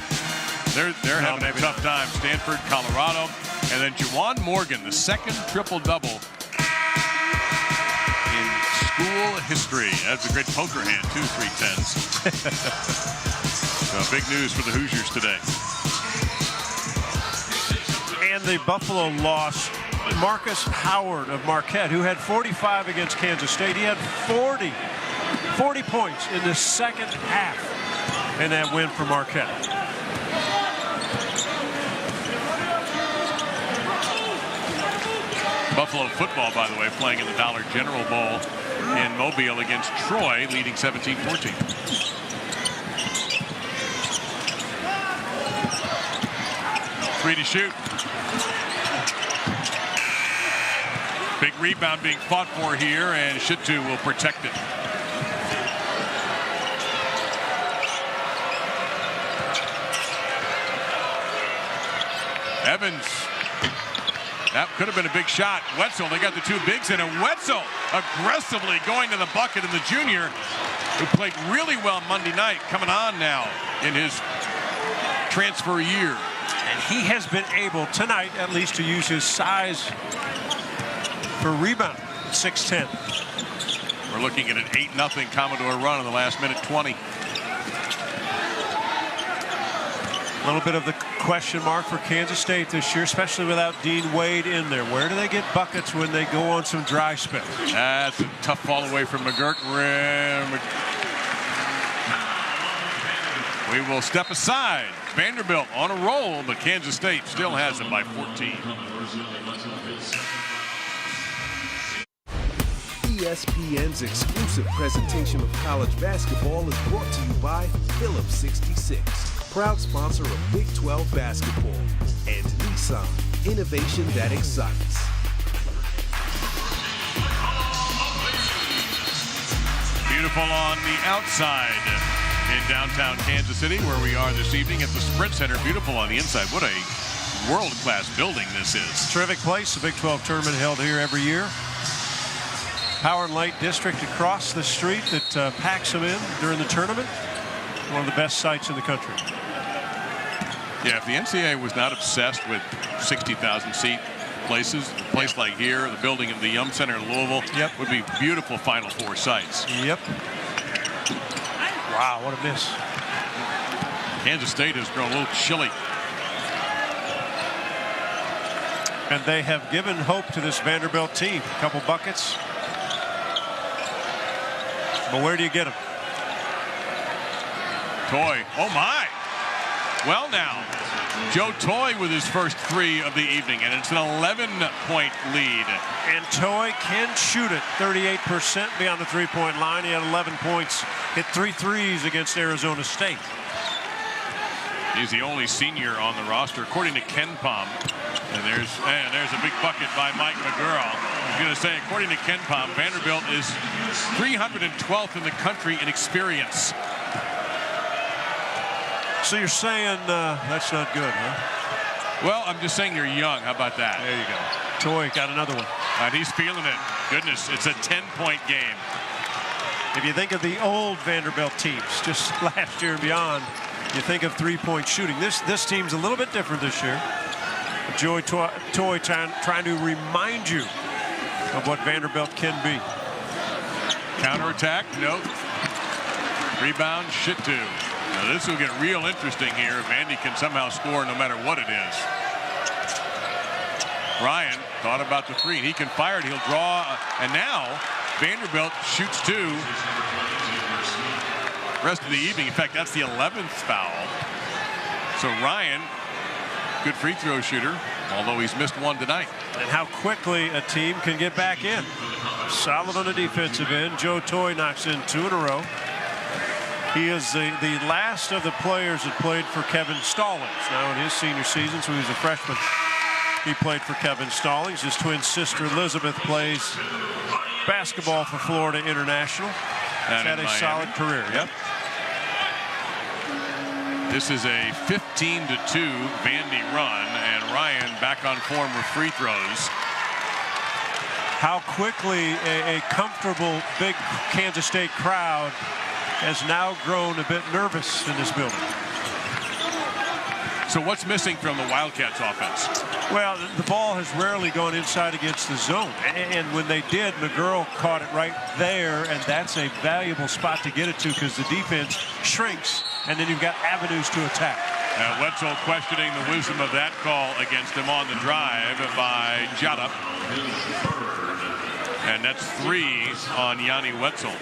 S1: They're having a tough time. Stanford, Colorado, and then Juwan Morgan, the second triple-double in school history. That's a great poker hand, too, 3 10s. So big news for the Hoosiers today.
S2: And the Buffalo loss, Marcus Howard of Marquette, who had 45 against Kansas State. He had 40 points in the second half in that win for Marquette.
S1: Buffalo football, by the way, playing in the Dollar General Bowl in Mobile against Troy, leading 17-14. Three to shoot. Big rebound being fought for here, and Shittu will protect it. Evans. That could have been a big shot. Wetzel, they got the two bigs in, and Wetzel aggressively going to the bucket, and the junior, who played really well Monday night, coming on now in his transfer year.
S2: And he has been able tonight, at least, to use his size for rebound. 6'10".
S1: We're looking at an 8-0 Commodore run in the last minute 20.
S2: A little bit of the question mark for Kansas State this year, especially without Dean Wade in there. Where do they get buckets when they go on some dry spell?
S1: That's a tough fall away from McGurk. We will step aside. Vanderbilt on a roll, but Kansas State still has it by 14.
S3: ESPN's exclusive presentation of college basketball is brought to you by Phillips 66, proud sponsor of Big 12 basketball, and Nissan, innovation that excites.
S1: Beautiful on the outside in downtown Kansas City, where we are this evening at the Sprint Center. Beautiful on the inside. What a world-class building this is.
S2: Terrific place. The Big 12 tournament held here every year. Power and Light District across the street that packs them in during the tournament. One of the best sites in the country.
S1: Yeah, if the NCAA was not obsessed with 60,000 seat places, a place like here, the building of the Yum Center in Louisville, would be beautiful Final Four sites.
S2: Yep. Wow, what a miss.
S1: Kansas State has grown a little chilly.
S2: And they have given hope to this Vanderbilt team. A couple buckets. But where do you get them?
S1: Toy. Oh, my. Well, now, Joe Toy with his first three of the evening, and it's an 11-point lead.
S2: And Toy can shoot it 38% beyond the three-point line. He had 11 points, hit 3 threes against Arizona State.
S1: He's the only senior on the roster, according to Ken Pom. And there's a big bucket by Mike McGurl. I was going to say, according to Ken Pom, Vanderbilt is 312th in the country in experience.
S2: So you're saying that's not good, huh?
S1: Well, I'm just saying you're young. How about that?
S2: There you go. Toy got another one.
S1: And he's feeling it. Goodness, it's a 10-point game.
S2: If you think of the old Vanderbilt teams, just last year and beyond, you think of three-point shooting. This team's a little bit different this year. Joey Toy trying to remind you of what Vanderbilt can be.
S1: Counterattack, no. Rebound, Shittu. Now this will get real interesting here if Andy can somehow score no matter what it is. Ryan thought about the three. He can fire it. He'll draw. And now Vanderbilt shoots two. Rest of the evening. In fact, that's the 11th foul. So Ryan, good free throw shooter, although he's missed one tonight.
S2: And how quickly a team can get back in. Solid on the defensive end. Joe Toy knocks in 2 in a row. He is the last of the players that played for Kevin Stallings. Now in his senior season, so he was a freshman. He played for Kevin Stallings. His twin sister Elizabeth plays basketball for Florida International. He's had a solid career. Yep.
S1: This is a 15-2 Vandy run, and Ryan back on form with free throws.
S2: How quickly a comfortable big Kansas State crowd has now grown a bit nervous in this building.
S1: So what's missing from the Wildcats offense?
S2: Well, the ball has rarely gone inside against the zone. And when they did, McGurl caught it right there, and that's a valuable spot to get it to because the defense shrinks, and then you've got avenues to attack.
S1: Wetzel questioning the wisdom of that call against him on the drive by Jada. And that's 3 on Yanni Wetzel.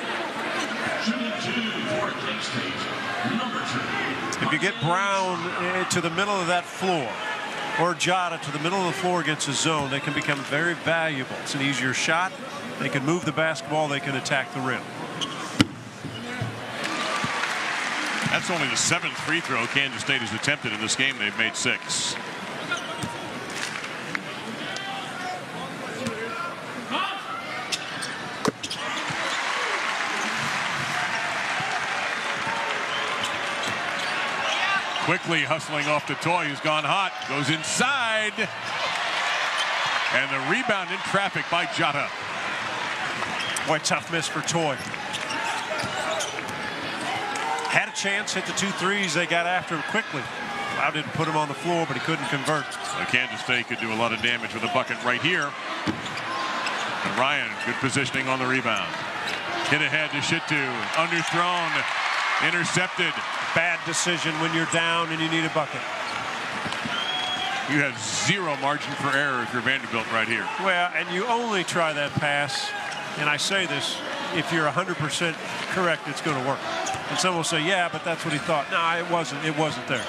S2: If you get Brown to the middle of that floor, or Jada to the middle of the floor against a zone, they can become very valuable. It's an easier shot. They can move the basketball. They can attack the rim.
S1: That's only the 7th free throw Kansas State has attempted in this game. They've made 6. Quickly hustling off to Toy, who's gone hot, goes inside, and the rebound in traffic by Jada.
S2: Boy, tough miss for Toy. Had a chance, hit the 2 threes. They got after him quickly. Wow, didn't put him on the floor, but he couldn't convert.
S1: So Kansas State could do a lot of damage with a bucket right here. And Ryan, good positioning on the rebound. Hit ahead to Shitu, underthrown, intercepted.
S2: Bad decision when you're down and you need a bucket.
S1: You have 0 margin for error if you're Vanderbilt right here.
S2: Well, and you only try that pass, and I say this, if you're 100% correct, it's going to work. And someone will say, yeah, but that's what he thought. No, it wasn't. It wasn't there.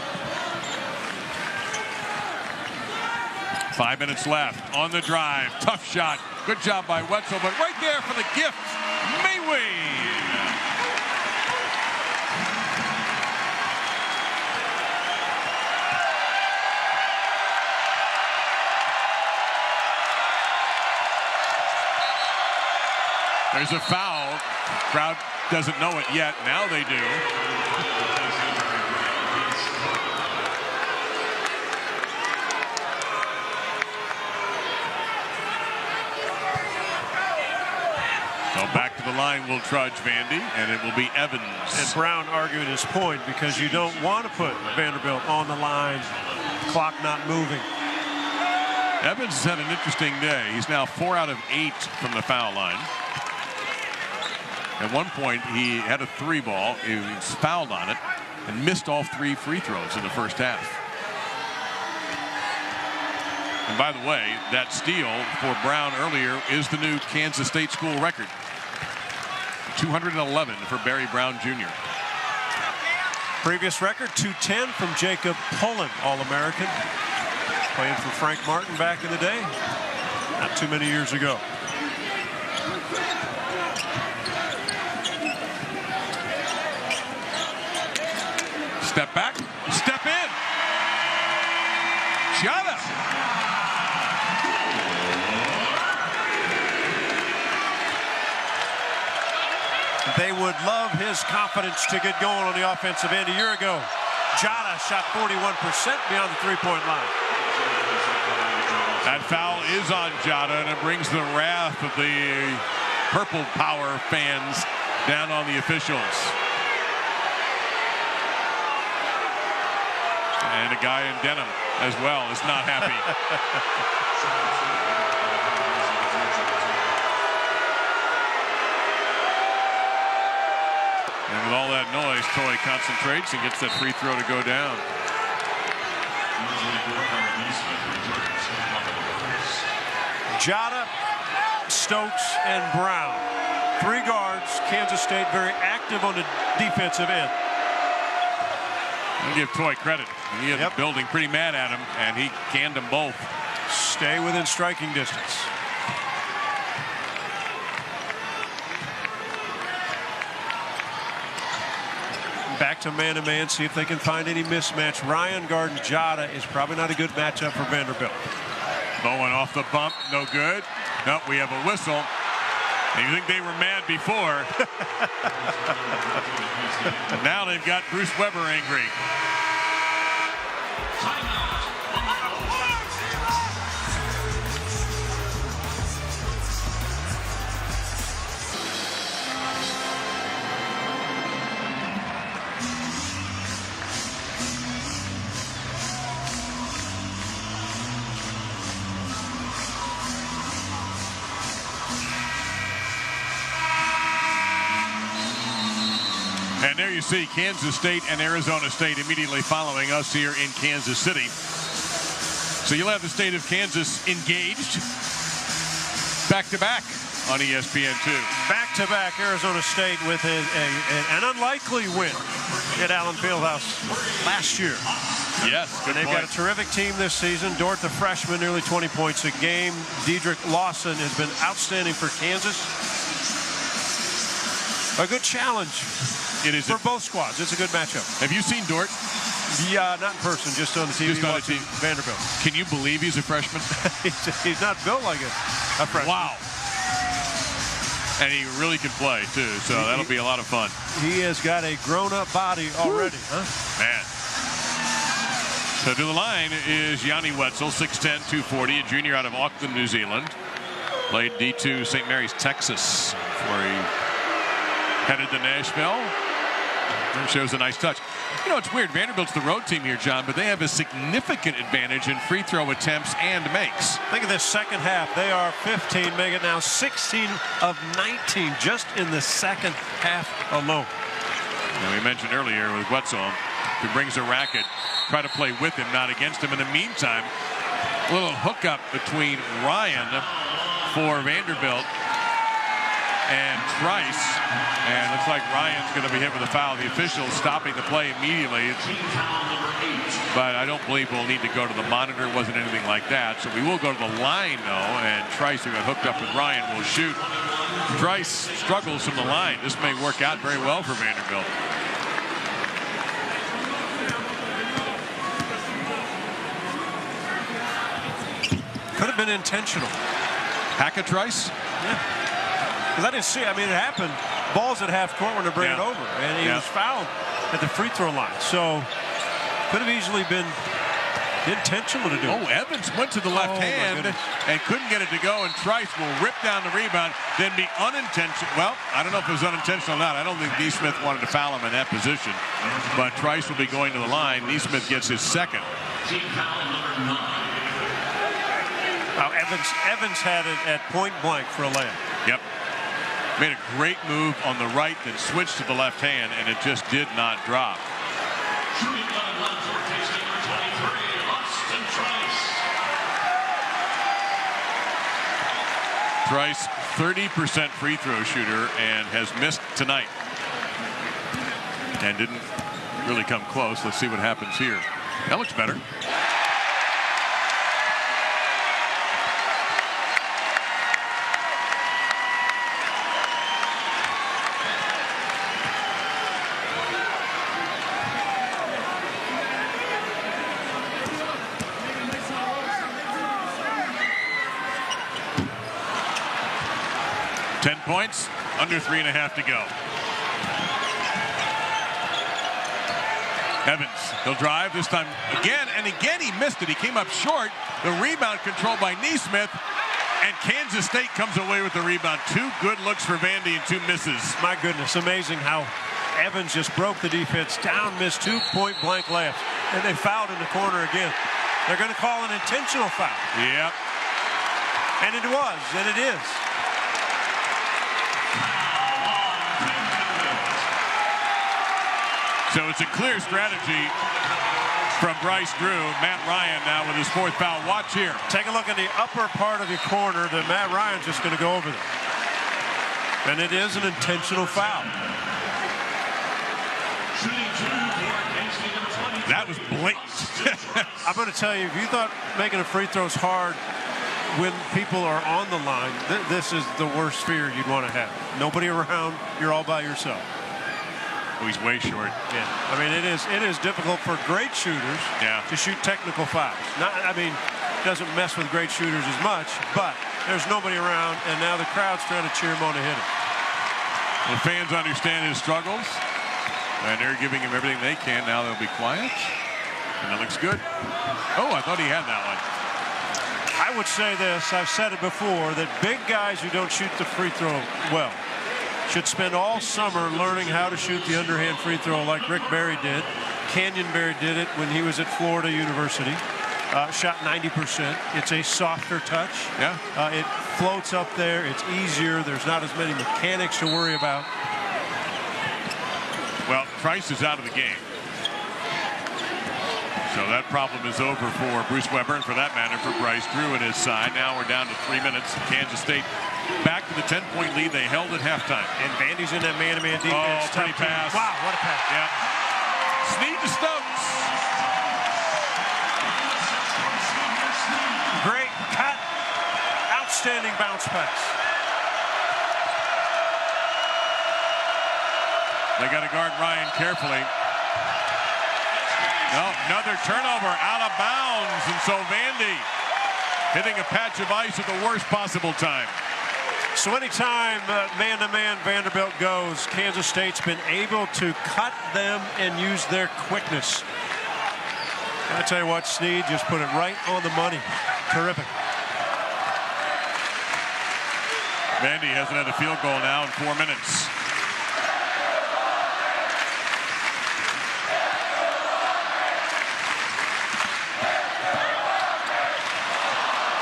S1: 5 minutes left on the drive. Tough shot. Good job by Wetzel, but right there for the gift, Mayway. There's a foul. Crowd doesn't know it yet. Now they do. So back to the line will trudge Vandy, and it will be Evans.
S2: And Brown arguing his point because you don't want to put Vanderbilt on the line, clock not moving.
S1: Evans has had an interesting day. He's now 4 out of 8 from the foul line. At one point, he had a 3 ball. He was fouled on it and missed all 3 free throws in the first half. And by the way, that steal for Brown earlier is the new Kansas State school record. 211 for Barry Brown Jr.
S2: Previous record, 210 from Jacob Pullen, All-American. Playing for Frank Martin back in the day. Not too many years ago.
S1: Step back, step in. Jada.
S2: They would love his confidence to get going on the offensive end. A year ago, Jada shot 41% beyond the three-point line.
S1: That foul is on Jada, and it brings the wrath of the Purple Power fans down on the officials. And a guy in denim as well is not happy. And with all that noise, Toy concentrates and gets that free throw to go down.
S2: Jada, Stokes, and Brown. 3 guards. Kansas State very active on the defensive end.
S1: I'll give Toy credit. He had the building pretty mad at him, and he canned them both.
S2: Stay within striking distance. Back to man-to-man, see if they can find any mismatch. Ryan guarding Jada is probably not a good matchup for Vanderbilt.
S1: Bowen off the bump, no good. Nope, we have a whistle. And you think they were mad before. Now they've got Bruce Weber angry. And there you see Kansas State and Arizona State immediately following us here in Kansas City. So you'll have the state of Kansas engaged back-to-back on ESPN2.
S2: Back-to-back Arizona State with an unlikely win at Allen Fieldhouse last year.
S1: Yes, good
S2: They've
S1: point.
S2: got a terrific team this season. Dort, the freshman, nearly 20 points a game. Dedrick Lawson has been outstanding for Kansas. A good challenge for both squads. It's a good matchup.
S1: Have you seen Dort?
S2: Yeah, not in person, just on the TV.
S1: Just on the TV.
S2: Vanderbilt.
S1: Can you believe he's a freshman?
S2: He's not built like a freshman.
S1: Wow. And he really can play, too, so that'll be a lot of fun.
S2: He has got a grown-up body already. Huh?
S1: Man. So to the line is Yanni Wetzel, 6'10", 240, a junior out of Auckland, New Zealand. Played D2 St. Mary's, Texas, where he headed to Nashville. And shows a nice touch. You know, it's weird. Vanderbilt's the road team here, John, but they have a significant advantage in free throw attempts and makes.
S2: Think of this second half. They are 15, make it now 16 of 19 just in the second half alone.
S1: Now, we mentioned earlier with Wetzel, who brings a racket, try to play with him, not against him. In the meantime, a little hookup between Ryan for Vanderbilt and Trice, and looks like Ryan's going to be hit with a foul. The officials stopping the play immediately, but I don't believe we'll need to go to the monitor. It wasn't anything like that, so we will go to the line, though, and Trice, who got hooked up with Ryan, will shoot. Trice struggles from the line. This may work out very well for Vanderbilt.
S2: Could have been intentional.
S1: Hack a Trice?
S2: Yeah. Because I didn't see, I mean, it happened. Ball's at half court when they bring it over. And he was fouled at the free throw line. So, could have easily been intentional to do it.
S1: Oh, Evans went to the left hand and couldn't get it to go. And Trice will rip down the rebound, then be unintentional. Well, I don't know if it was unintentional or not. I don't think Neesmith wanted to foul him in that position. But Trice will be going to the line. Neesmith gets his second.
S2: Evans had it at point blank for a layup.
S1: Yep. Made a great move on the right, then switched to the left hand, and it just did not drop. Trice, 30% free throw shooter, and has missed tonight. And didn't really come close. Let's see what happens here. That looks better. Points, under 3.5 to go. Evans, he'll drive this time again, and again he missed it. He came up short. The rebound controlled by Neesmith, and Kansas State comes away with the rebound. 2 good looks for Vandy and 2 misses.
S2: My goodness, amazing how Evans just broke the defense down, missed 2 point-blank layups, and they fouled in the corner again. They're going to call an intentional foul.
S1: Yep.
S2: And it was, and it is.
S1: So it's a clear strategy from Bryce Drew. Matt Ryan now with his 4th foul. Watch here.
S2: Take a look at the upper part of the corner that Matt Ryan's just going to go over there. And it is an intentional foul.
S1: That was blatant.
S2: I'm going to tell you, if you thought making a free throw is hard when people are on the line, this is the worst fear you'd want to have. Nobody around, you're all by yourself.
S1: Oh, he's way short.
S2: Yeah, I mean, it is difficult for great shooters to shoot technical fouls. It doesn't mess with great shooters as much, but there's nobody around, and now the crowd's trying to cheer him on to hit it.
S1: The fans understand his struggles, and they're giving him everything they can. Now they'll be quiet, and that looks good. Oh, I thought he had that one.
S2: I would say this, I've said it before, that big guys who don't shoot the free throw well should spend all summer learning how to shoot the underhand free throw like Rick Barry did. Canyon Barry did it when he was at Florida University. Shot 90%. It's a softer touch.
S1: Yeah.
S2: It floats up there. It's easier. There's not as many mechanics to worry about.
S1: Well, Trice is out of the game. So that problem is over for Bruce Weber, and for that matter, for Bryce Drew and his side. Now we're down to 3 minutes. Kansas State back to the 10-point lead they held at halftime.
S2: And Vandy's in that man-to-man defense.
S1: Oh, pretty pass.
S2: Wow, what a pass.
S1: Yeah. Snead to Stokes.
S2: Great cut. Outstanding bounce pass.
S1: They got to guard Ryan carefully. No, another turnover out of bounds, and so Vandy hitting a patch of ice at the worst possible time.
S2: So anytime man-to-man Vanderbilt goes, Kansas State's been able to cut them and use their quickness. I tell you what, Snead just put it right on the money. Terrific.
S1: Vandy hasn't had a field goal now in 4 minutes.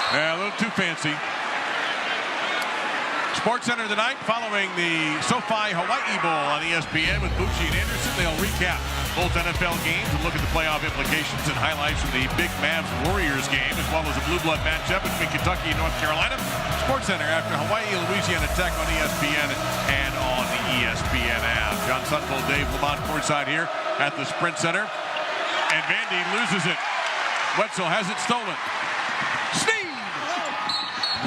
S1: Yeah, a little too fancy. Sports Center tonight following the SoFi Hawaii Bowl on ESPN with Bucci and Anderson. They'll recap both NFL games and look at the playoff implications and highlights from the big Mavs-Warriors game, as well as a blue blood matchup between Kentucky and North Carolina. Sports Center after Hawaii, Louisiana Tech on ESPN and on the ESPN app. John Sutton, Dave Lamont courtside here at the Sprint Center. And Vandy loses it. Wetzel has it stolen. Snead!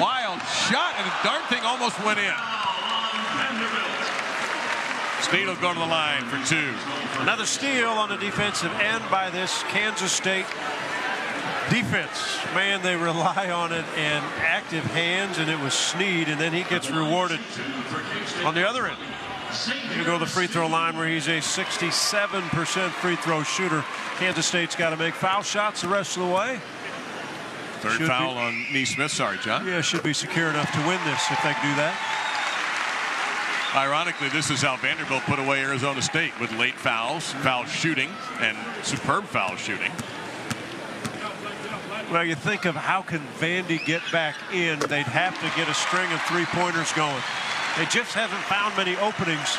S1: Wild shot, and the darn thing almost went in. Snead will go to the line for two.
S2: Another steal on the defensive end by this Kansas State defense. Man, they rely on it and active hands, and it was Snead, and then he gets rewarded on the other end. You go to the free throw line where he's a 67% free throw shooter. Kansas State's got to make foul shots the rest of the way.
S1: Third foul on Neesmith. Sorry, John.
S2: Yeah, should be secure enough to win this if they can do that.
S1: Ironically, this is how Vanderbilt put away Arizona State, with late fouls, foul shooting, and superb foul shooting.
S2: Well, you think of how can Vandy get back in. They'd have to get a string of three-pointers going. They just haven't found many openings.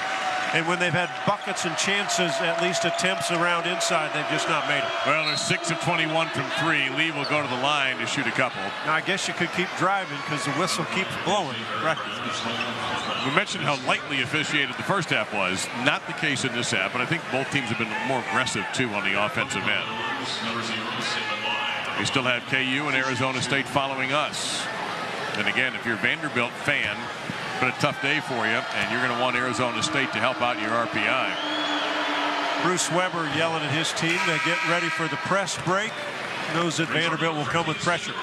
S2: And when they've had buckets and chances, at least attempts around inside, they've just not made it.
S1: Well, they're 6 of 21 from three. Lee will go to the line to shoot a couple.
S2: Now, I guess you could keep driving because the whistle keeps blowing. Right.
S1: We mentioned how lightly officiated the first half was. Not the case in this half, but I think both teams have been more aggressive, too, on the offensive end. We still have KU and Arizona State following us. And again, if you're a Vanderbilt fan, been a tough day for you, and you're going to want Arizona State to help out your RPI.
S2: Bruce Weber yelling at his team to get ready for the press break. Knows that Vanderbilt will come with pressure.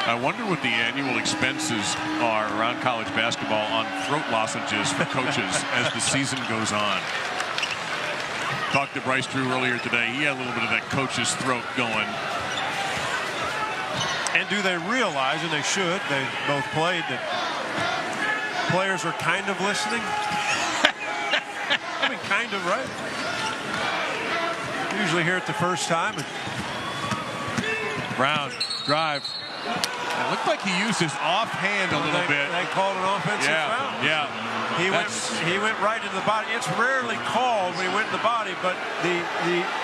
S1: I wonder what the annual expenses are around college basketball on throat lozenges for coaches as the season goes on. Talked to Bryce Drew earlier today. He had a little bit of that coach's throat going.
S2: And do they realize, and they should, they both played, that players are kind of listening? I mean, kind of, right? Usually hear it the first time.
S1: Brown, drive. It looked like he used his offhand a little bit.
S2: They called an offensive foul.
S1: Yeah.
S2: He went right into the body. It's rarely called when he went in the body, but the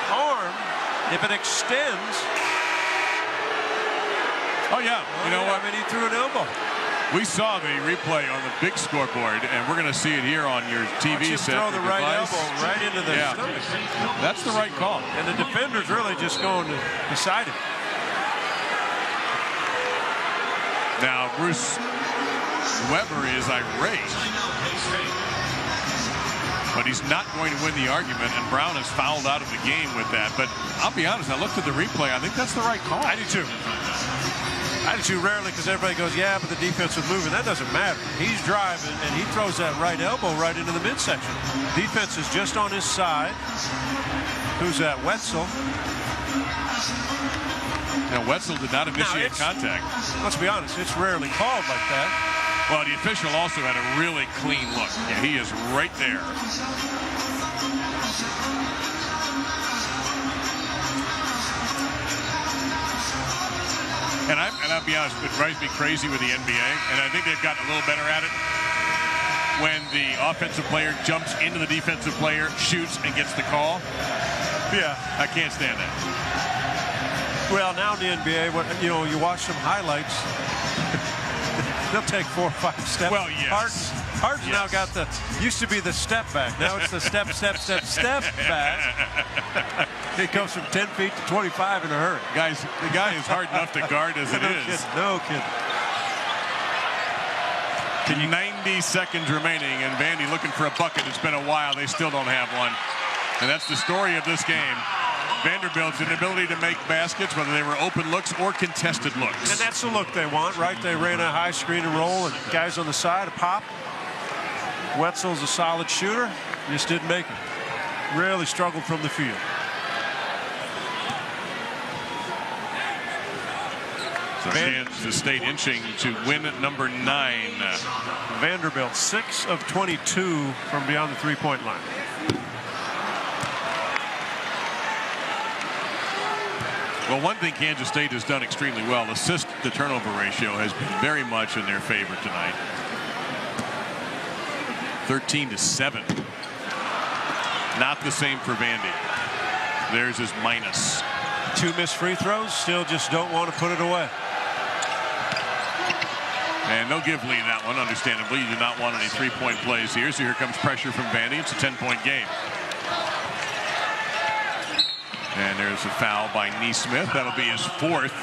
S2: arm, if it extends.
S1: Oh yeah. You know what?
S2: I mean, he threw an elbow.
S1: We saw the replay on the big scoreboard, and we're going to see it here on your TV set.
S2: Throw the right elbow right into the stomach.
S1: That's the right call.
S2: And the defender's really just going beside him.
S1: Now Bruce Weber is irate, but he's not going to win the argument, and Brown is fouled out of the game with that. But I'll be honest, I looked at the replay. I think that's the right call.
S2: I do too. I do too, rarely, because everybody goes, yeah, but the defense was moving. That doesn't matter. He's driving, and he throws that right elbow right into the midsection. Defense is just on his side. Who's that? Wetzel.
S1: Now, Wetzel did not initiate contact.
S2: Let's be honest, it's rarely called like that.
S1: Well, the official also had a really clean look. Yeah, he is right there. And I'll be honest, it drives me crazy with the NBA, and I think they've gotten a little better at it. When the offensive player jumps into the defensive player, shoots, and gets the call.
S2: Yeah.
S1: I can't stand that.
S2: Well, now in the NBA, you watch some highlights. They'll take 4 or 5 steps.
S1: Well, yes.
S2: Harden's now got used to be the step back. Now it's the step back. It goes from 10 feet to 25 in a hurry.
S1: Guys, the guy is hard enough to guard as it is.
S2: No kidding.
S1: 90 seconds remaining, and Vandy looking for a bucket. It's been a while. They still don't have one. And that's the story of this game. Vanderbilt's inability to make baskets, whether they were open looks or contested looks.
S2: And that's the look they want, right? They ran a high screen and roll, and guys on the side, a pop. Wetzel's a solid shooter. Just didn't make it. Really struggled from the field.
S1: So Kansas State inching to win at number 9.
S2: Vanderbilt 6 of 22 from beyond the three-point line.
S1: Well, one thing Kansas State has done extremely well, assist to turnover ratio has been very much in their favor tonight. 13-7. Not the same for Vandy. Theirs is minus.
S2: 2 missed free throws, still just don't want to put it away.
S1: And no give Lee that one, understandably. You do not want any three-point plays here, so here comes pressure from Vandy. It's a 10-point game. And there's a foul by Neesmith. That'll be his 4th.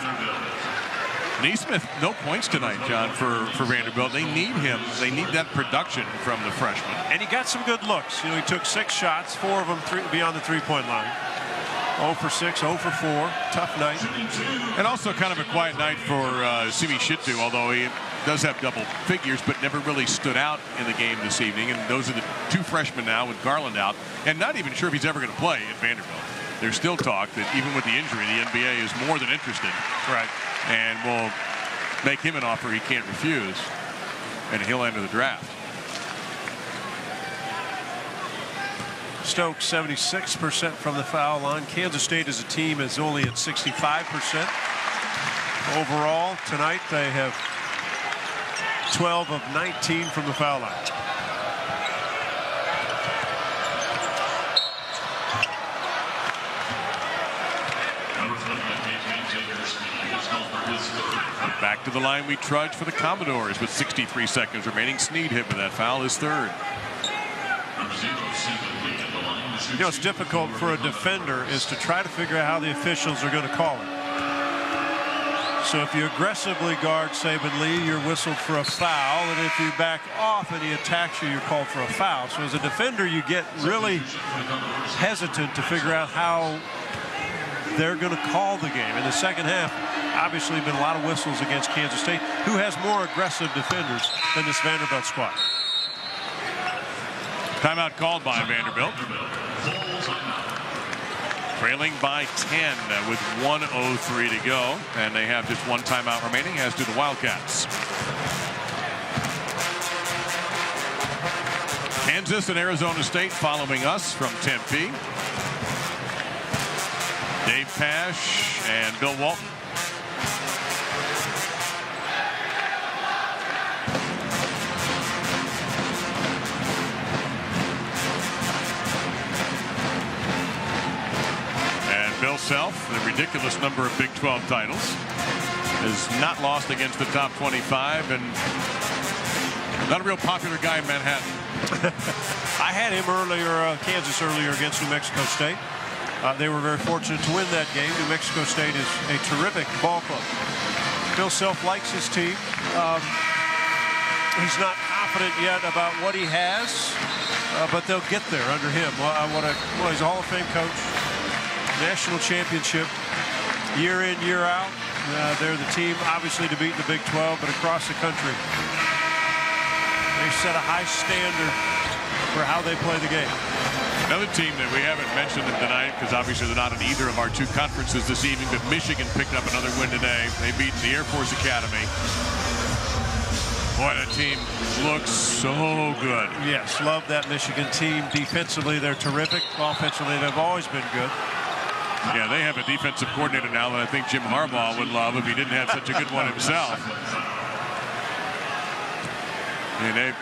S1: Neesmith, no points tonight, John, for Vanderbilt. They need him. They need that production from the freshman.
S2: And he got some good looks. He took 6 shots, 4 of them beyond the three-point line. 0 for 6, 0 for 4. Tough night.
S1: And also kind of a quiet night for Simi Shittu, although he does have double figures, but never really stood out in the game this evening. And those are the 2 freshmen now with Garland out, and not even sure if he's ever going to play at Vanderbilt. There's still talk that even with the injury, the NBA is more than interested.
S2: Right.
S1: And will make him an offer he can't refuse, and he'll enter the draft.
S2: Stokes 76% from the foul line. Kansas State as a team is only at 65%. Overall, tonight they have 12 of 19 from the foul line.
S1: Back to the line we trudge for the Commodores with 63 seconds remaining. Snead hit with that foul, his 3rd.
S2: What's difficult for a defender is to try to figure out how the officials are going to call it. So if you aggressively guard Saban Lee, you're whistled for a foul, and if you back off and he attacks you, you're called for a foul. So as a defender, you get really hesitant to figure out how they're going to call the game. In the second half, obviously been a lot of whistles against Kansas State, who has more aggressive defenders than this Vanderbilt squad.
S1: Timeout called by Vanderbilt. Trailing by 10 with 1:03 to go, and they have just 1 timeout remaining, as do the Wildcats. Kansas and Arizona State following us from Tempe. Dave Pash and Bill Walton. Bill Self, the ridiculous number of Big 12 titles, is not lost against the top 25, and not a real popular guy in Manhattan.
S2: I had him earlier, Kansas earlier against New Mexico State. They were very fortunate to win that game. New Mexico State is a terrific ball club. Bill Self likes his team. He's not confident yet about what he has, but they'll get there under him. He's a Hall of Fame coach. National championship year in, year out. They're the team, obviously, to beat the Big 12, but across the country, they set a high standard for how they play the game.
S1: Another team that we haven't mentioned tonight, because obviously they're not in either of our 2 conferences this evening, but Michigan picked up another win today. They beat the Air Force Academy. Boy, that team looks so good.
S2: Yes, love that Michigan team. Defensively, they're terrific. Offensively, they've always been good.
S1: Yeah, they have a defensive coordinator now that I think Jim Harbaugh would love if he didn't have such a good one himself. And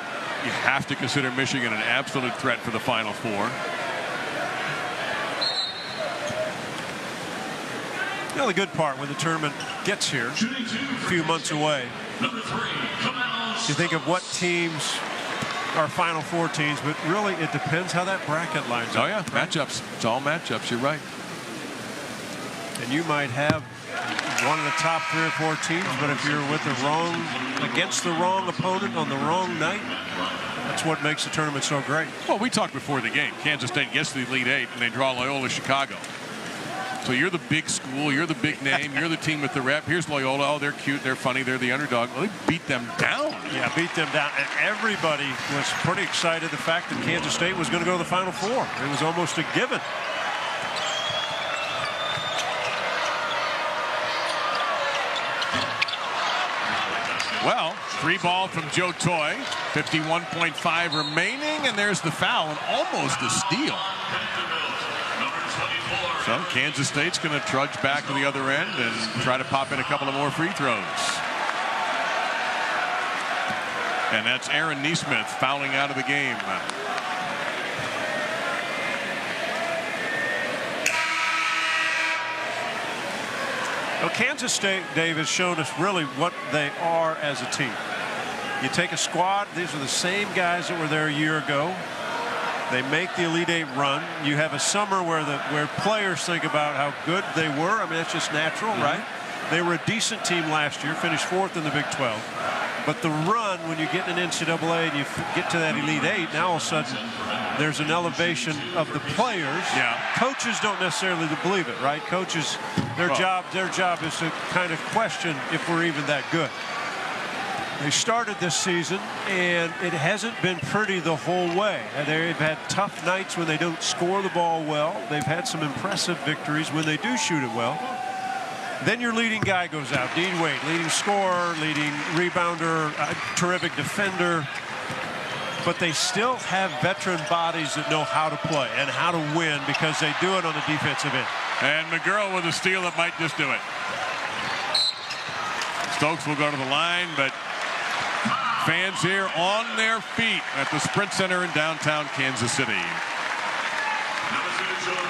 S1: you have to consider Michigan an absolute threat for the Final Four.
S2: You know, the good part when the tournament gets here, a few months away, you think of what teams are Final Four teams, but really it depends how that bracket lines up.
S1: Oh yeah, matchups. It's all matchups. You're right.
S2: And you might have one of the top 3 or 4 teams, but if you're with against the wrong opponent on the wrong night, that's what makes the tournament so great.
S1: Well, we talked before the game. Kansas State gets to the Elite Eight, and they draw Loyola Chicago. So you're the big school, you're the big name, you're the team with the rep. Here's Loyola. Oh, they're cute, they're funny, they're the underdog. Well, they beat them down.
S2: Yeah, beat them down. And everybody was pretty excited the fact that Kansas State was going to go to the Final Four. It was almost a given.
S1: Well, 3 ball from Joe Toy. 51.5 remaining, and there's the foul, and almost a steal. So Kansas State's going to trudge back to the other end and try to pop in a couple of more free throws. And that's Aaron Nesmith fouling out of the game.
S2: Well, Kansas State, Dave, has shown us really what they are as a team. You take a squad, these are the same guys that were there a year ago. They make the Elite Eight run. You have a summer where players think about how good they were. I mean, that's just natural, right? They were a decent team last year, finished 4th in the Big 12. But the run, when you get in an NCAA and you get to that Elite Eight, now all of a sudden there's an elevation of the players.
S1: Yeah. Coaches
S2: don't necessarily believe it, right? Coaches, their job is to kind of question if we're even that good. They started this season, and it hasn't been pretty the whole way. They've had tough nights when they don't score the ball well. They've had some impressive victories when they do shoot it well. Then your leading guy goes out, Dean Wade, leading scorer, leading rebounder, terrific defender. But they still have veteran bodies that know how to play and how to win because they do it on the defensive end.
S1: And McGurl with a steal that might just do it. Stokes will go to the line, but fans here on their feet at the Sprint Center in downtown Kansas City.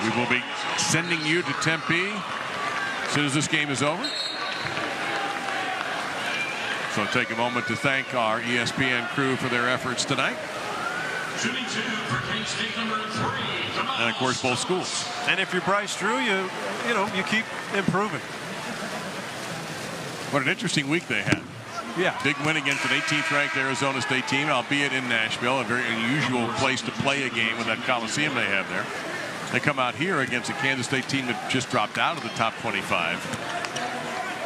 S1: We will be sending you to Tempe as soon as this game is over. So take a moment to thank our ESPN crew for their efforts tonight. And of course both schools.
S2: And if you're Bryce Drew, you keep improving.
S1: What an interesting week they had.
S2: Yeah.
S1: Big win against an 18th ranked Arizona State team, albeit in Nashville, a very unusual place to play a game with that Coliseum they have there. They come out here against a Kansas State team that just dropped out of the top 25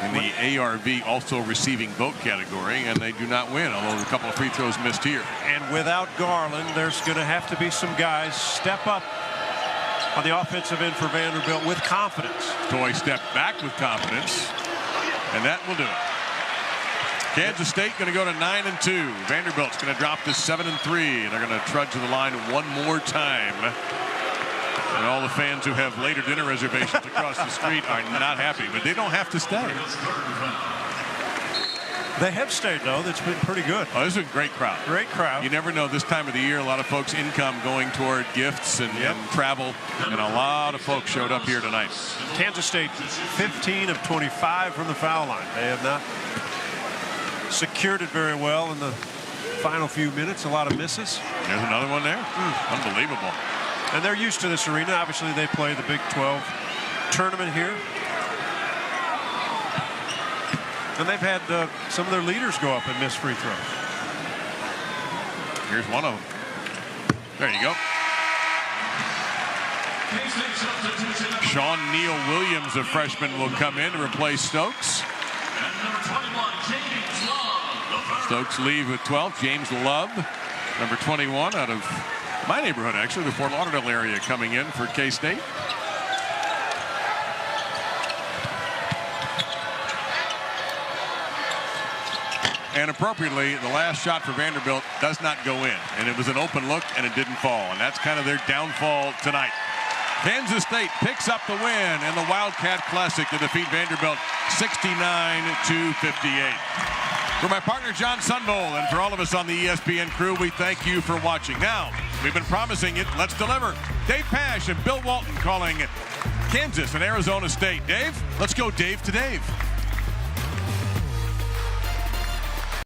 S1: in the ARV also receiving vote category, and they do not win, although a couple of free throws missed here.
S2: And without Garland, there's going to have to be some guys step up on the offensive end for Vanderbilt with confidence.
S1: Toy stepped back with confidence, and that will do it. Kansas State going to go to 9-2. Vanderbilt's going to drop to 7-3, and they're going to trudge to the line one more time. And all the fans who have later dinner reservations across the street are not happy, but they don't have to stay.
S2: They have stayed, though. That's been pretty good.
S1: Oh, this is a great crowd.
S2: Great crowd.
S1: You never know this time of the year, a lot of folks' income going toward gifts and travel, and a lot of folks showed up here tonight.
S2: Kansas State 15 of 25 from the foul line. They have not secured it very well in the final few minutes. A lot of misses.
S1: There's another one there. Unbelievable.
S2: And they're used to this arena. Obviously, they play the Big 12 tournament here. And they've had some of their leaders go up and miss free throws.
S1: Here's one of them. There you go. Sean Neal Williams, a freshman, will come in to replace Stokes. Stokes leave with 12. James Love, number 21, out of my neighborhood, actually, the Fort Lauderdale area, coming in for K-State. And appropriately, the last shot for Vanderbilt does not go in. And it was an open look, and it didn't fall. And that's kind of their downfall tonight. Kansas State picks up the win in the Wildcat Classic to defeat Vanderbilt 69-58. For my partner John Sunbowl and for all of us on the ESPN crew, we thank you for watching. Now, we've been promising it. Let's deliver. Dave Pasch and Bill Walton calling Kansas and Arizona State. Dave, let's go Dave to Dave.